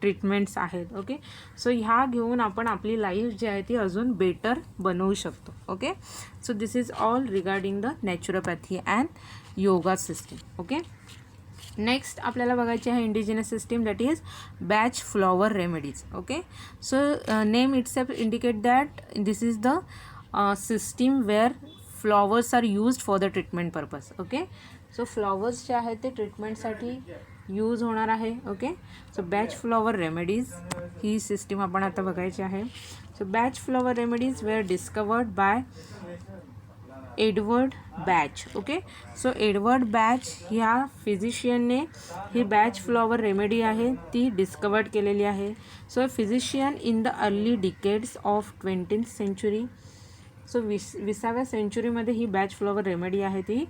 treatments आहेत. ओके, सो ह्या घेऊन आपण आपली लाईफ जी आहे ती अजून बेटर बनवू शकतो. Okay, so this is all regarding the naturopathy and yoga system. Okay, next आपल्याला बघायची आहे indigenous system, that is Bach flower remedies. Okay, so name itself indicate that this is the system where flowers are used for the treatment purpose. Okay, so flowers जे आहेत ते ट्रीटमेंटसाठी यूज होणार आहे. Okay, so Bach flower remedies ही सिस्टीम आपण आता बघायची आहे. So Bach flower remedies wear discovered by Edward Bach. Okay, so Edward Bach ह्या फिजिशियनने ही बॅच फ्लॉवर रेमेडी आहे ती डिस्कवर्ड केलेली आहे. So physician in the early decades of 20th century. So 20व्या सेंचुरीमध्ये ही बॅच फ्लॉवर रेमेडी आहे ती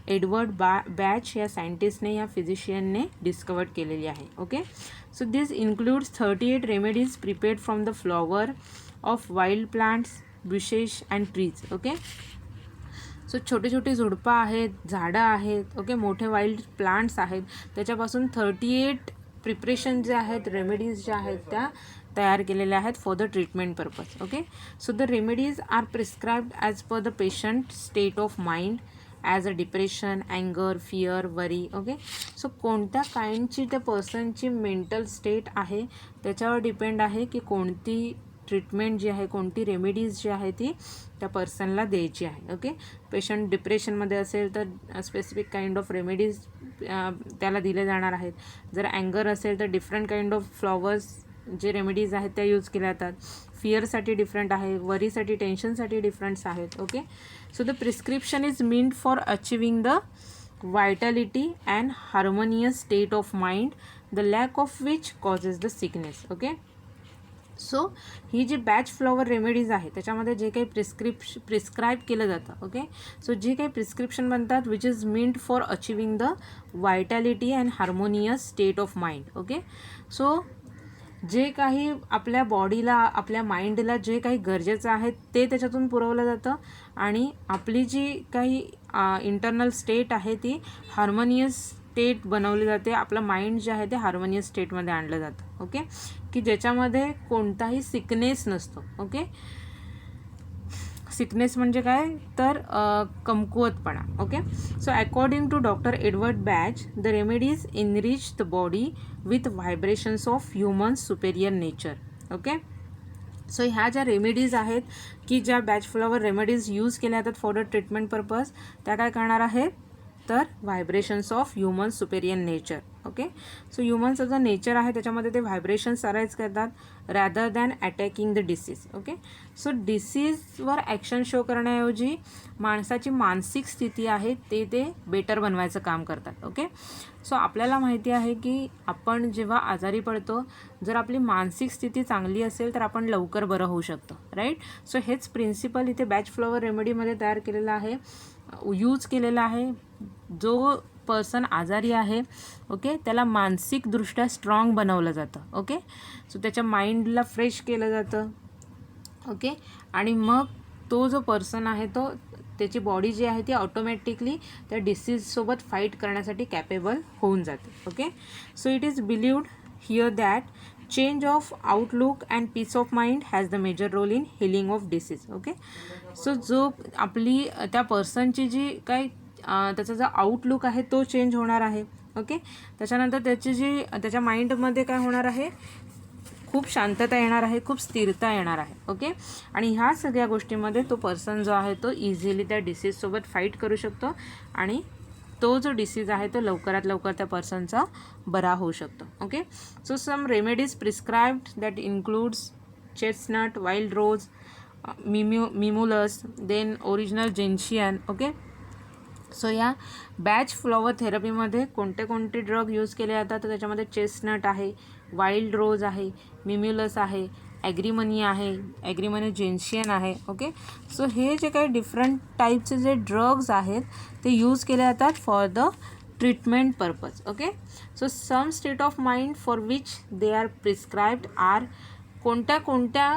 एडवर्ड बॅच या सायंटिस्टने या फिजिशियनने डिस्कवर्ड केलेली आहे. Okay, so this includes 38 remedies prepared from the flower of wild plants, bushes and trees. Okay, so छोटे छोटे झुडपं आहेत, झाडं आहेत. ओके, मोठे वाईल्ड प्लांट्स आहेत, त्याच्यापासून 38 प्रिपरेशन जे आहेत, रेमेडीज ज्या आहेत त्या तयार केलेल्या आहेत for the treatment purpose. Okay, so the remedies are prescribed as per the patient state of mind, as a depression, अँगर, फिअर, वरी. ओके, सो कोणत्या काइंडची त्या पर्सनची मेंटल स्टेट आहे त्याच्यावर डिपेंड आहे की कोणती ट्रीटमेंट जी आहे, कोणती रेमेडीज जी आहे ती त्या पर्सनला द्यायची आहे. ओके, पेशंट डिप्रेशनमध्ये असेल तर स्पेसिफिक काइंड ऑफ रेमेडीज त्याला दिले जाणार आहेत. जर अँगर असेल तर डिफरंट काइंड ऑफ फ्लॉवर्स जे रेमेडीज आहेत त्या यूज केल्या जातात. फिअरसाठी डिफरंट आहे, वरीसाठी, टेन्शनसाठी डिफरंट्स आहेत. Okay, so the prescription is meant for achieving the vitality and harmonious state of mind, the lack of which causes the sickness. Okay, so ही जी बॅच फ्लॉवर रेमेडीज आहे त्याच्यामध्ये जे काही प्रिस्क्राईब केलं जातं. ओके, सो जे काही प्रिस्क्रिप्शन बनतात which is meant for achieving the vitality and harmonious state of mind. Okay, so जे काही आपल्या बॉडीला, आपल्या माइंडला जे काही गरजेचं आहे ते त्याच्यातून पुरवलं जातं आणि आपली जी काही इंटरनल स्टेट आहे ती हार्मोनियस स्टेट बनवली जाते. आपलं माइंड जे आहे ते हार्मोनियस स्टेटमध्ये आणलं जातं. ओके, की ज्याच्यामध्ये कोणताही सिकनेस नसतो. ओके, सिकनेस म्हणजे काय तर कमकुवतपणा. Okay, so according to doctor Edward Bach the remedies enrich the body with vibrations of human superior nature. Okay, so ह्या ज्या रेमेडीज आहेत की ज्या बॅच फ्लॉवर रेमेडीज यूज केल्या जातात फॉर द ट्रीटमेंट पर्पज त्या काय करणार आहेत तर vibrations of human superior nature. Okay, so ह्युमनचं जो नेचर आहे त्याच्यामध्ये ते व्हायब्रेशन्स अराईज करतात rather than attacking the disease. Okay, so डिसीजवर ॲक्शन शो करण्याऐवजी माणसाची मानसिक स्थिती आहे ते बेटर बनवायचं काम करतात. ओके, सो आपल्याला माहिती आहे की आपण जेव्हा आजारी पडतो जर आपली मानसिक स्थिती चांगली असेल तर आपण लवकर बरं होऊ शकतो. राईट, सो हेच प्रिन्सिपल इथे बॅच फ्लॉवर रेमेडीमध्ये तयार केलेलं आहे, यूज केलेला आहे. जो पर्सन आजारी आहे ओके त्याला मानसिकदृष्ट्या स्ट्रॉंग बनवलं जातं. ओके, सो त्याच्या माइंडला फ्रेश केलं जातं. ओके, आणि मग तो जो पर्सन आहे तो त्याची बॉडी जी आहे ती ऑटोमॅटिकली त्या डिसीजसोबत फाईट करण्यासाठी कॅपेबल होऊन जाते. Okay, so it is believed here that change of outlook and peace of mind has the major role in healing of disease. Okay, so जो आपली त्या पर्सनची जी काही त्याचा जो आउटलुक आहे तो चेंज होणार आहे. ओके, त्याच्यानंतर त्याच्या माइंडमध्ये काय होणार आहे खूप शांतता येणार आहे, खूप स्थिरता येणार आहे. ओके, आणि ह्या सगळ्या गोष्टींमध्ये तो पर्सन जो आहे तो इझिली त्या डिसीजसोबत फाईट करू शकतो आणि तो जो डिसीज आहे तो लवकरात लवकर त्या पर्सनचा बरा होऊ शकतो. Okay, so some remedies prescribed that includes chestnut, wild rose, mimulus, then original gentian. Okay, so या बॅच फ्लॉवर थेरपीमध्ये कोणते ड्रग यूज केले जातात तर त्याच्यामध्ये चेस्टनट आहे, वाईल्ड रोज आहे, मिम्युलस आहे, ॲग्रीमनी आहे, ॲग्रीमनी जेन्शियन आहे. ओके, सो हे जे काही डिफरंट टाईपचे जे ड्रग्ज आहेत ते यूज केले जातात for the treatment purpose. Okay, so some state of mind for which they are prescribed are, कोणत्या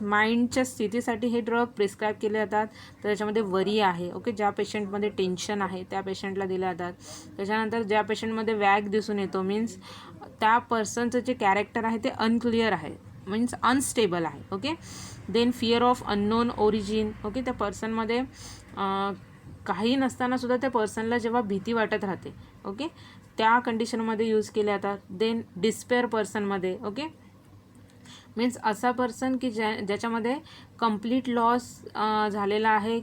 माइंडच्या स्थितीसाठी हे ड्रग प्रिस्क्राईब केले जातात. तर त्याच्यामध्ये वरी आहे. ओके, ज्या पेशंटमध्ये टेन्शन आहे त्या पेशंटला दिले जातात. त्याच्यानंतर ज्या पेशंटमध्ये वॅग दिसून येतो, मीन्स त्या पर्सनचं जे कॅरेक्टर आहे ते अनक्लिअर आहे, मीन्स अनस्टेबल आहे. Okay, then fear of unknown origin. Okay, त्या पर्सनमध्ये काही नसतानासुद्धा त्या पर्सनला जेव्हा भीती वाटत राहते, ओके, त्या कंडिशनमध्ये यूज केले जातात. देन डिस्पेअर पर्सनमध्ये, ओके, मीन्स असा पर्सन की ज्याच्यामध्ये कंप्लीट लॉस झालेला आहे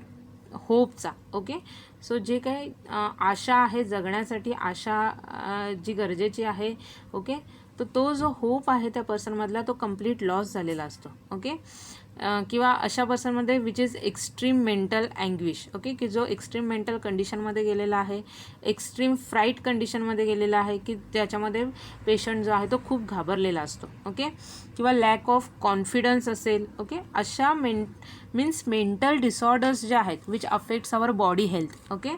होपचा. ओके, सो जे काही आशा आहे जगण्यासाठी, आशा जी गरजेची आहे. ओके, तर तो जो होप आहे त्या पर्सनमधला तो कंप्लीट लॉस झालेला असतो. ओके, किंवा अशा पर्सनमध्ये which is extreme mental anguish. Okay, की जो एक्स्ट्रीम मेंटल कंडिशनमध्ये गेलेला आहे, एक्स्ट्रीम फ्राईट कंडिशनमध्ये गेलेला आहे, की त्याच्यामध्ये पेशंट जो आहे तो खूप घाबरलेला असतो. ओके, किंवा लॅक ऑफ कॉन्फिडन्स असेल. ओके, अशा मीन्स मेंटल डिसऑर्डर्स जे आहेत which affects our body health. Okay,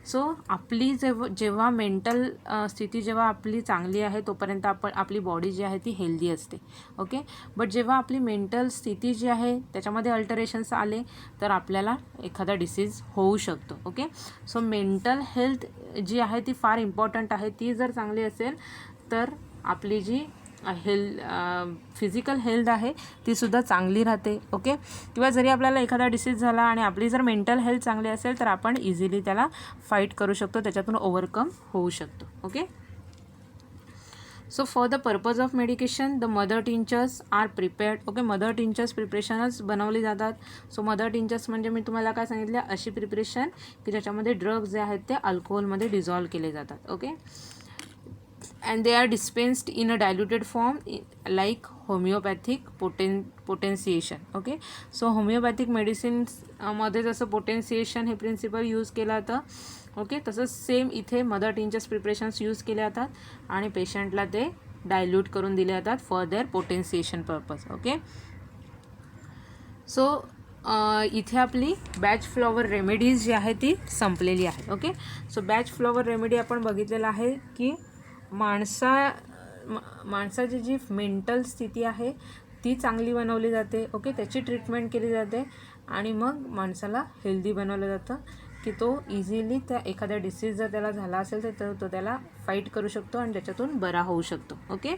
so आपली जेव्हा मेंटल स्थिती जेव्हा आपली चांगली आहे तोपर्यंत आपली बॉडी जी आहे ती हेल्दी असते. ओके, बट जेव्हा आपली मेंटल स्थिती जी आहे त्याच्यामध्ये अल्टरेशन्स आले तर आपल्याला एखादा डिसीज होऊ शकतो. ओके, सो मेंटल हेल्थ जी आहे ती फार इम्पॉर्टंट आहे. ती जर चांगली असेल तर आपली जी फिजिकल हेल्थ आहे तीसुद्धा चांगली राहते. ओके, किंवा जरी आपल्याला एखादा डिसीज झाला आणि आपली जर मेंटल हेल्थ चांगली असेल तर आपण इझिली त्याला फाईट करू शकतो, त्याच्यातून ओव्हरकम होऊ शकतो. Okay, so for the purpose of medication the mother tinctures are prepared. Okay, mother tinctures प्रिपरेशनच बनवली जातात. सो मदर टिंचर्स म्हणजे मी तुम्हाला काय सांगितलं, अशी प्रिपरेशन की ज्याच्यामध्ये ड्रग्ज जे आहेत ते अल्कोहोलमध्ये डिझॉल्व केले जातात. Okay, and they are dispensed in a diluted form like homeopathic potentiation. Okay, so homeopathic medicines मध्ये जसं पोटेन्शिएशन हे प्रिन्सिपल यूज केलं जातं. ओके, तसंच सेम इथे मदर टिंचर्स प्रिपरेशन्स यूज केले जातात आणि पेशंटला ते डायल्यूट करून दिले जातात for their potentiation purpose. Okay, so इथे आपली बॅच फ्लॉवर रेमेडीज जी आहे ती संपलेली आहे. Okay, so Bach flower remedy आपण बघितलेलं आहे की माणसाची जी मेंटल स्थिती आहे ती चांगली बनवली जाते. ओके, त्याची ट्रीटमेंट केली जाते आणि मग माणसाला हेल्दी बनवलं जातं की तो इझिली त्या एखाद्या डिसीज जर त्याला झाला असेल तर तो त्याला फाईट करू शकतो आणि त्याच्यातून बरा होऊ शकतो. ओके,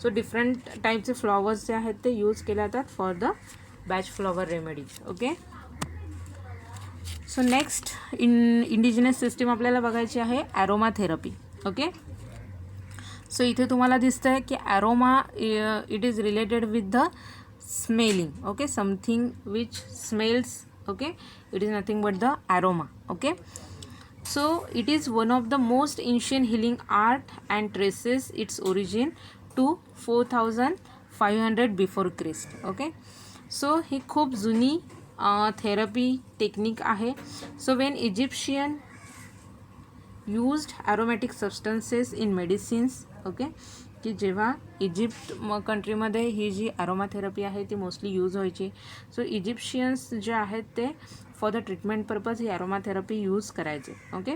सो डिफरंट टाईपचे फ्लॉवर्स जे आहेत ते यूज केले जातात for the batch flower remedies. Okay, so next indigenous system आपल्याला बघायची आहे ॲरोमा थेरपी. ओके, सो इथे तुम्हाला दिसतं आहे की aroma it is related with the smelling. Okay, something which smells. Okay, it is nothing but the aroma. Okay, so it is one of the most ancient healing art and traces its origin to 4500 before Christ. Okay, so ही खूप जुनी थेरपी टेक्निक आहे. So when Egyptian used aromatic substances in medicines. Okay, की जेव्हा इजिप्त कंट्रीमध्ये ही जी ॲरोमा थेरपी आहे ती मोस्टली यूज व्हायची. सो इजिप्शियन्स जे आहेत ते फॉर द ट्रीटमेंट पर्पज ही ॲरोमा थेरपी यूज करायचे. Okay,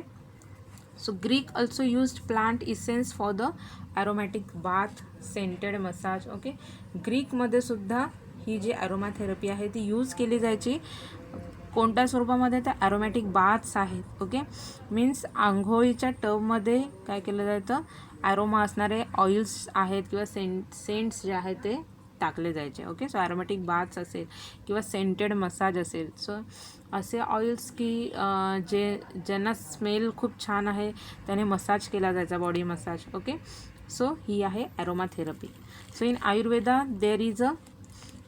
so Greek also used plant essence for the aromatic bath scented massage. Okay, ग्रीकमध्ये सुद्धा ही जी ॲरोमा थेरपी आहे ती यूज केली जायची. कोणत्या स्वरूपामध्ये त्या ॲरोमॅटिक बाथ्स आहेत. ओके, मीन्स आंघोळीच्या टबमध्ये काय केलं जातं, ॲरोमा असणारे ऑइल्स आहेत किंवा सेंट्स जे आहेत ते टाकले जायचे. ओके, सो ॲरोमॅटिक बाथ्स असेल किंवा सेंटेड मसाज असेल. सो असे ऑइल्स की ज्यांना स्मेल खूप छान आहे त्याने मसाज केला जायचा, बॉडी मसाज. ओके, सो ही आहे aroma therapy. So in Ayurveda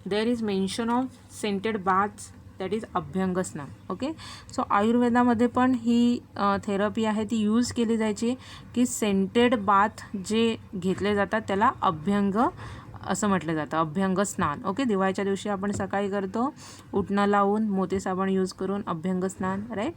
there is mention of scented baths that is abhyanga snan. Okay, so आयुर्वेदामध्ये पण ही थेरपी आहे ती यूज केली जायची की सेंटेड बाथ जे घेतले जातात त्याला अभ्यंग असं म्हटलं जातं, अभ्यंग स्नान. ओके, दिवाळीच्या दिवशी आपण सकाळी करतो उटणं लावून मोती साबण यूज करून अभ्यंग स्नान, राईट.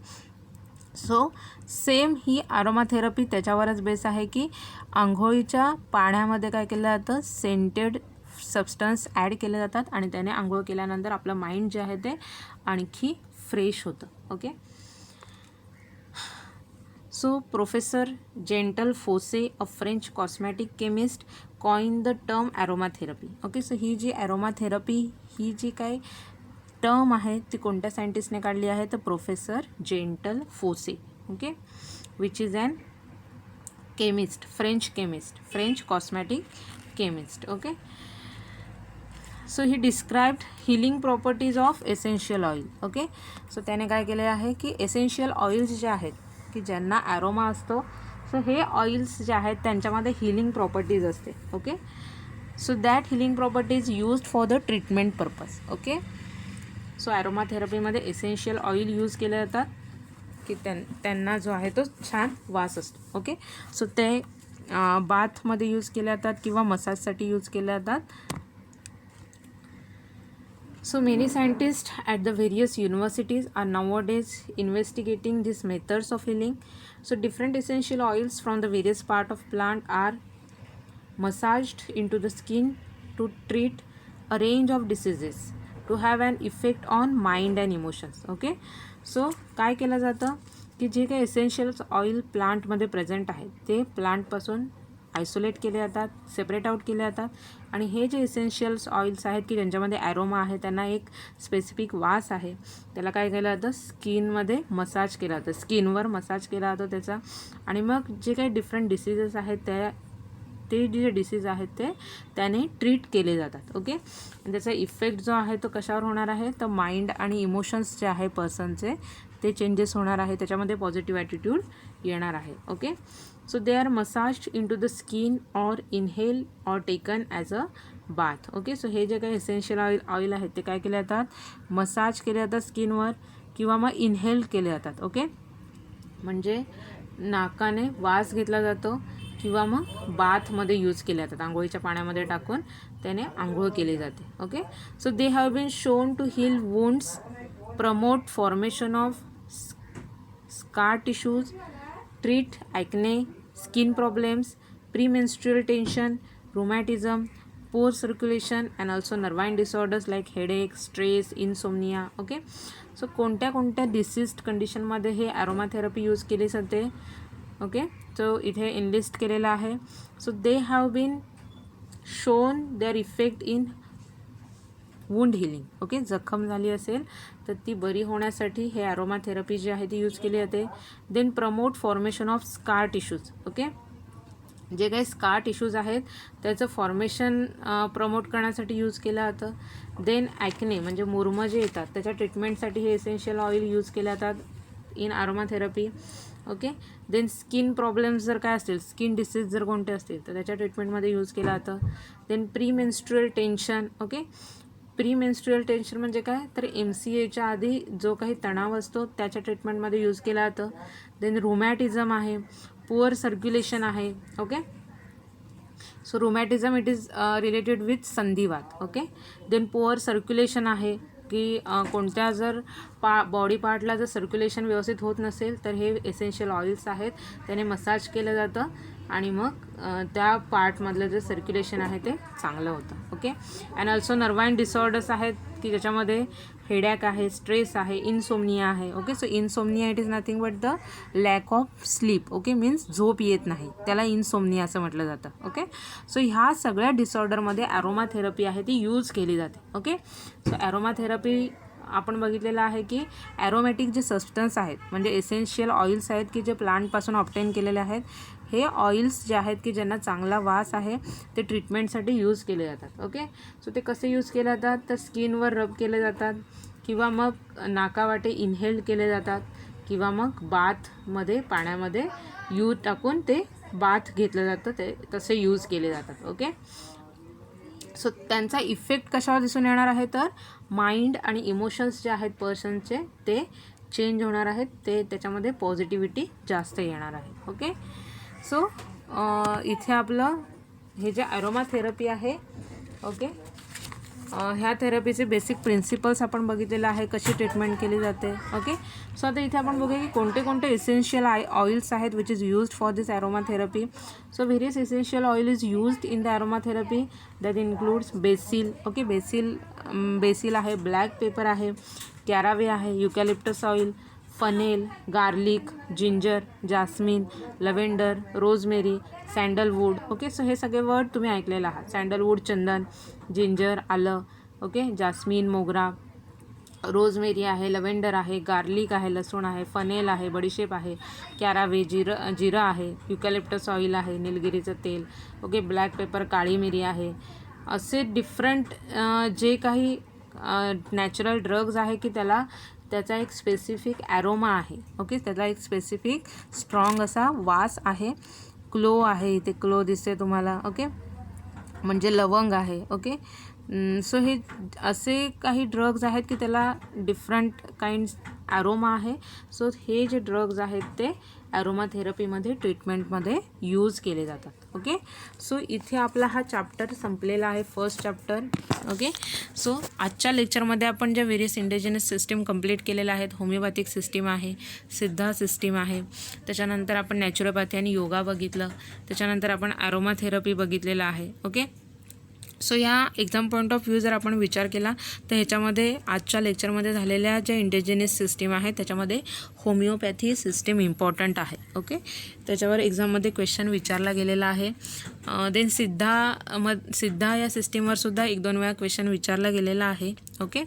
सो सेम ही ॲरोमा थेरपी त्याच्यावरच बेस आहे की आंघोळीच्या पाण्यामध्ये काय केलं जातं, सेंटेड सबस्टन्स ॲड केले जातात आणि त्याने आंघोळ केल्यानंतर आपलं माइंड जे आहे ते आणखी फ्रेश होतं. Okay. So professor Gattefosse, a French cosmetic chemist, coined the term aromatherapy. Okay. So ही जी ॲरोमाथेरपी ही जी काय टर्म आहे ती कोणत्या सायंटिस्टने काढली आहे, तर professor Gattefosse. Okay. Which is an chemist, French cosmetic chemist. Okay. So he described healing properties of essential oil. Okay. So त्याने काय केले आहे की एसेन्शियल ऑइल्स जे आहेत की ज्यांना ॲरोमा असतो, सो हे ऑइल्स जे आहेत त्यांच्यामध्ये हिलिंग प्रॉपर्टीज असते. Okay. So that healing properties used for the treatment purpose. Okay. So aroma थेरपीमध्ये एसेन्शियल ऑइल यूज केले जातात की त्यांना जो आहे तो छान वास असतो. ओके. सो ते बाथमध्ये यूज केले जातात किंवा मसाजसाठी यूज केले जातात. So many scientists at the various universities are nowadays investigating these methods of healing. So different essential oils from the various part of plant are massaged into the skin to treat a range of diseases, to have an effect on mind and emotions. Okay. So काय केलं जातं की जे काही एसेन्शियल्स ऑइल प्लांटमध्ये प्रेझेंट आहेत ते प्लांटपासून आयसोलेट केले जातात, सेपरेट आउट केले जातात आणि हे जे एसेन्शियल्स ऑइल्स आहेत की ज्यांच्यामध्ये ॲरोमा आहे, त्यांना एक स्पेसिफिक वास आहे, त्याला काय केलं जातं, स्किनमध्ये मसाज केला जातं, स्किनवर मसाज केला जातो त्याचा. आणि मग जे काही डिफरंट डिसीजेस आहेत ते जे डिसीज आहेत ते त्याने ट्रीट केले जातात. ओके. त्याचा इफेक्ट जो आहे तो कशावर होणार आहे, तर माइंड आणि इमोशन्स जे आहे पर्सनचे ते चेंजेस होणार आहे, त्याच्यामध्ये पॉझिटिव्ह ॲटिट्यूड येणार आहे. Okay. So they are massaged in to the skin or inhale or taken as a bath. Okay. So हे जे काही एसेन्शियल ऑइल आहेत ते काय केले जातात, मसाज केले जातात स्किनवर किंवा मग इनहेल केले जातात. ओके. म्हणजे नाकाने वास घेतला जातो किंवा मग बाथमध्ये यूज केले जातात, आंघोळीच्या पाण्यामध्ये टाकून त्याने आंघोळ केली जाते. Okay. So they have been shown to heal wounds, promote formation of scar tissues, treat acne, skin problems, premenstrual tension, rheumatism, poor circulation and also nervine disorders like headache, stress, insomnia. Okay. So कोणत्या कोणत्या डिसीज्ड कंडिशनमध्ये हे ॲरोमा थेरपी यूज केली जाते. ओके. सो इथे इनलिस्ट केलेलं आहे. So they have been shown their effect in wound healing. Okay. जखम झाली असेल तर ती बरी होण्यासाठी हे ॲरोमा थेरपी जी आहे ती यूज केली जाते. Then promote formation of scar tissues. Okay. जे काही स्कार टिश्यूज आहेत त्याचं फॉर्मेशन प्रमोट करण्यासाठी यूज केलं जातं. देन ॲक्ने म्हणजे मुरमं जे येतात त्याच्या ट्रीटमेंटसाठी हे एसेन्शियल ऑइल यूज केले जातात in aroma therapy. Okay. Then skin problems जर काय असतील, स्किन डिसीज जर कोणते असतील तर त्याच्या ट्रीटमेंटमध्ये यूज केलं जातं. Then premenstrual tension. Okay. Premenstrual tension म्हणजे काय, तर MCAच्या आधी जो काही तणाव असतो त्याच्या ट्रीटमेंटमध्ये यूज केला जातं. देन रुमॅटिझम आहे, पुअर सर्क्युलेशन आहे. Okay. So rheumatism it is related with sandhivat. Okay. Then poor circulation आहे की कोणत्या जर बॉडी पार्टला जर सर्क्युलेशन व्यवस्थित होत नसेल तर हे एसेन्शियल ऑइल्स आहेत त्याने मसाज केलं जातं आणि मग त्या पार्टमधलं जे सर्क्युलेशन आहे ते चांगलं होतं. ओके. अँड ऑल्सो नर्वाईन डिसऑर्डर्स आहेत की ज्याच्यामध्ये हेडॅक आहे, स्ट्रेस आहे, इनसोमनिया आहे. Okay. So insomnia it is nothing but the lack of sleep. Okay. Means झोप येत नाही, त्याला इनसोमनिया असं म्हटलं जातं. ओके. सो ह्या सगळ्या डिसऑर्डरमध्ये ॲरोमा थेरपी आहे ती यूज केली जाते. ओके. सो ॲरोमा थेरपी आपण बघितलेलं आहे की ॲरोमॅटिक जे सबस्टन्स आहेत म्हणजे एसेन्शियल ऑइल्स आहेत की जे प्लांटपासून ऑब्टेन केलेले आहेत, हे ऑइल्स जे आहेत की ज्यांना चांगला वास आहे ते ट्रीटमेंटसाठी यूज केले जातात. ओके. सो ते कसे यूज केले जातात, तर स्किनवर रब केले जातात किंवा मग नाकावाटे इनहेल केले जातात किंवा मग बाथमध्ये पाण्यामध्ये टाकून ते बाथ घेतलं जातं, ते तसे यूज केले जातात. ओके. सो त्यांचा इफेक्ट कशावर दिसून येणार आहे, तर माइंड आणि इमोशन्स जे आहेत पर्सनचे ते चेंज होणार आहेत, ते त्याच्यामध्ये पॉझिटिव्हिटी जास्त येणार आहे. ओके. सो इथे आपलं हे जे ॲरोमा थेरपी आहे, ओके, ह्या थेरपीचे बेसिक प्रिन्सिपल्स आपण बघितलेलं आहे, कशी ट्रीटमेंट केली जाते. ओके, सो आता इथे आपण बघूया की कोणते कोणते इसेन्शियल ऑइल्स आहेत which is used for this aroma therapy. So various essential oil is used in the aroma therapy that includes basil. Okay, basil आहे, ब्लॅक पेपर आहे, कॅरावे आहे, eucalyptus oil, fennel, garlic, ginger, jasmine, lavender, rosemary, sandalwood. Okay, so हे सगळे वर्ड तुम्ही ऐकलेले आहात. सँडलवूड चंदन, जिंजर आलं, ओके, जास्मिन मोगरा, रोजमेरी आहे, लव्हेंडर आहे, गार्लिक आहे, लसूण आहे, फनेल आहे, बडीशेप आहे, कॅरावे, जिरं आहे, युकॅलिप्टस ऑइल आहे, निलगिरीचं तेल, ओके, ब्लॅक पेपर, काळी मिरी आहे. असे डिफरंट जे काही नॅचरल ड्रग्ज आहे की त्याचा एक स्पेसिफिक ॲरोमा आहे. ओके, त्याचा एक स्पेसिफिक स्ट्रॉंग असा वास आहे. क्लो आहे, इथे क्लो दिसते तुम्हाला. ओके, म्हणजे लवंग आहे. ओके, सो हे असे काही ड्रग्ज आहेत की त्याला डिफरंट काइंड्स ॲरोमा आहे. सो हे जे ड्रग्ज आहेत ते ॲरोमा थेरपीमध्ये ट्रीटमेंटमध्ये यूज केले जातात. ओके, सो इथे आपला हा चॅप्टर संपलेला आहे, फर्स्ट चॅप्टर. ओके, सो आजच्या लेक्चरमध्ये आपण ज्या व्हेरियस इंडिजिनस सिस्टीम कंप्लीट केलेल्या आहेत, होमिओपॅथिक सिस्टीम आहे, सिद्धा सिस्टीम आहे, त्याच्यानंतर आपण नॅचरोपॅथी आणि योगा बघितलं, त्याच्यानंतर आपण ॲरोमा थेरपी बघितलेलं आहे. ओके, सो या एक्झाम पॉईंट ऑफ व्ह्यू जर आपण विचार केला तर ह्याच्यामध्ये आजच्या लेक्चरमध्ये झालेल्या ज्या इंडिजिनस सिस्टीम आहे त्याच्यामध्ये होमिओपॅथी सिस्टीम इम्पॉर्टंट आहे. ओके, त्याच्यावर एक्झाममध्ये क्वेश्चन विचारला गेलेला आहे. देन सिद्धा या सिस्टीमवर सुद्धा 1-2 वेळा क्वेश्चन विचारला गेलेला आहे. ओके,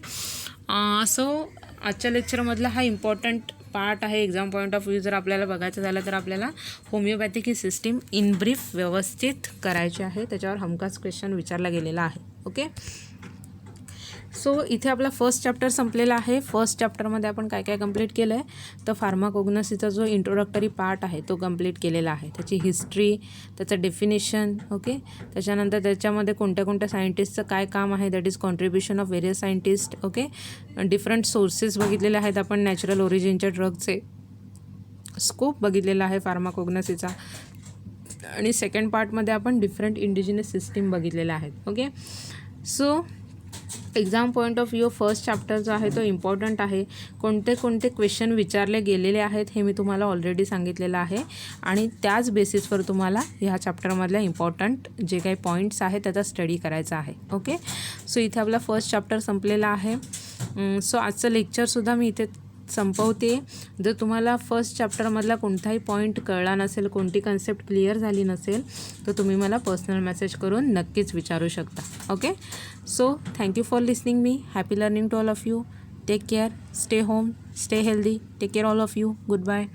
सो आजच्या लेक्चरमधला हा इम्पॉर्टंट पार्ट आहे. एक्झाम पॉईंट ऑफ व्ह्यू जर आपल्याला बघायचं झालं तर आपल्याला homeopathic he system in brief व्यवस्थित करायची आहे, त्याच्यावर हमखास क्वेश्चन विचारला गेलेला आहे. ओके, सो इथे आपला फर्स्ट चॅप्टर संपलेला आहे. फर्स्ट चॅप्टरमध्ये आपण काय काय कंप्लीट केलं आहे तर फार्माकोग्नसीचा जो इंट्रोडक्टरी पार्ट आहे तो कंप्लीट केलेला आहे, त्याची हिस्ट्री, त्याचं डेफिनेशन. ओके, त्याच्यानंतर त्याच्यामध्ये कोणत्या कोणत्या सायंटिस्टचं काय काम आहे, that is contribution of various scientist. Okay, different sources बघितलेले आहेत आपण, नॅचरल ओरिजिनच्या ड्रगचे स्कोप बघितलेला आहे फार्माकोग्नसीचा, आणि सेकंड पार्टमध्ये आपण डिफरंट इंडिजिनस सिस्टीम बघितलेल्या आहेत. Okay, so exam point of view first chapter जो आहे तो इम्पॉर्टंट आहे. कोणते कोणते क्वेश्चन विचारले गेलेले आहेत हे मी तुम्हाला ऑलरेडी सांगितलेलं आहे, आणि त्याच बेसिसवर तुम्हाला ह्या चॅप्टरमधल्या इम्पॉर्टंट जे काही पॉईंट्स आहेत त्याचा स्टडी करायचा आहे. ओके, सो इथे आपला फर्स्ट चॅप्टर संपलेला आहे. सो आजचं लेक्चरसुद्धा मी इथे संपवते. जर तुम्हाला फर्स्ट चॅप्टरमधला कोणताही पॉईंट कळला नसेल, कोणती कन्सेप्ट क्लिअर झाली नसेल तर तुम्ही मला पर्सनल मेसेज करून नक्कीच विचारू शकता. Okay, so thank you for listening me. Happy learning to all of you. Take care, stay home, stay healthy. Take care all of you. Good bye.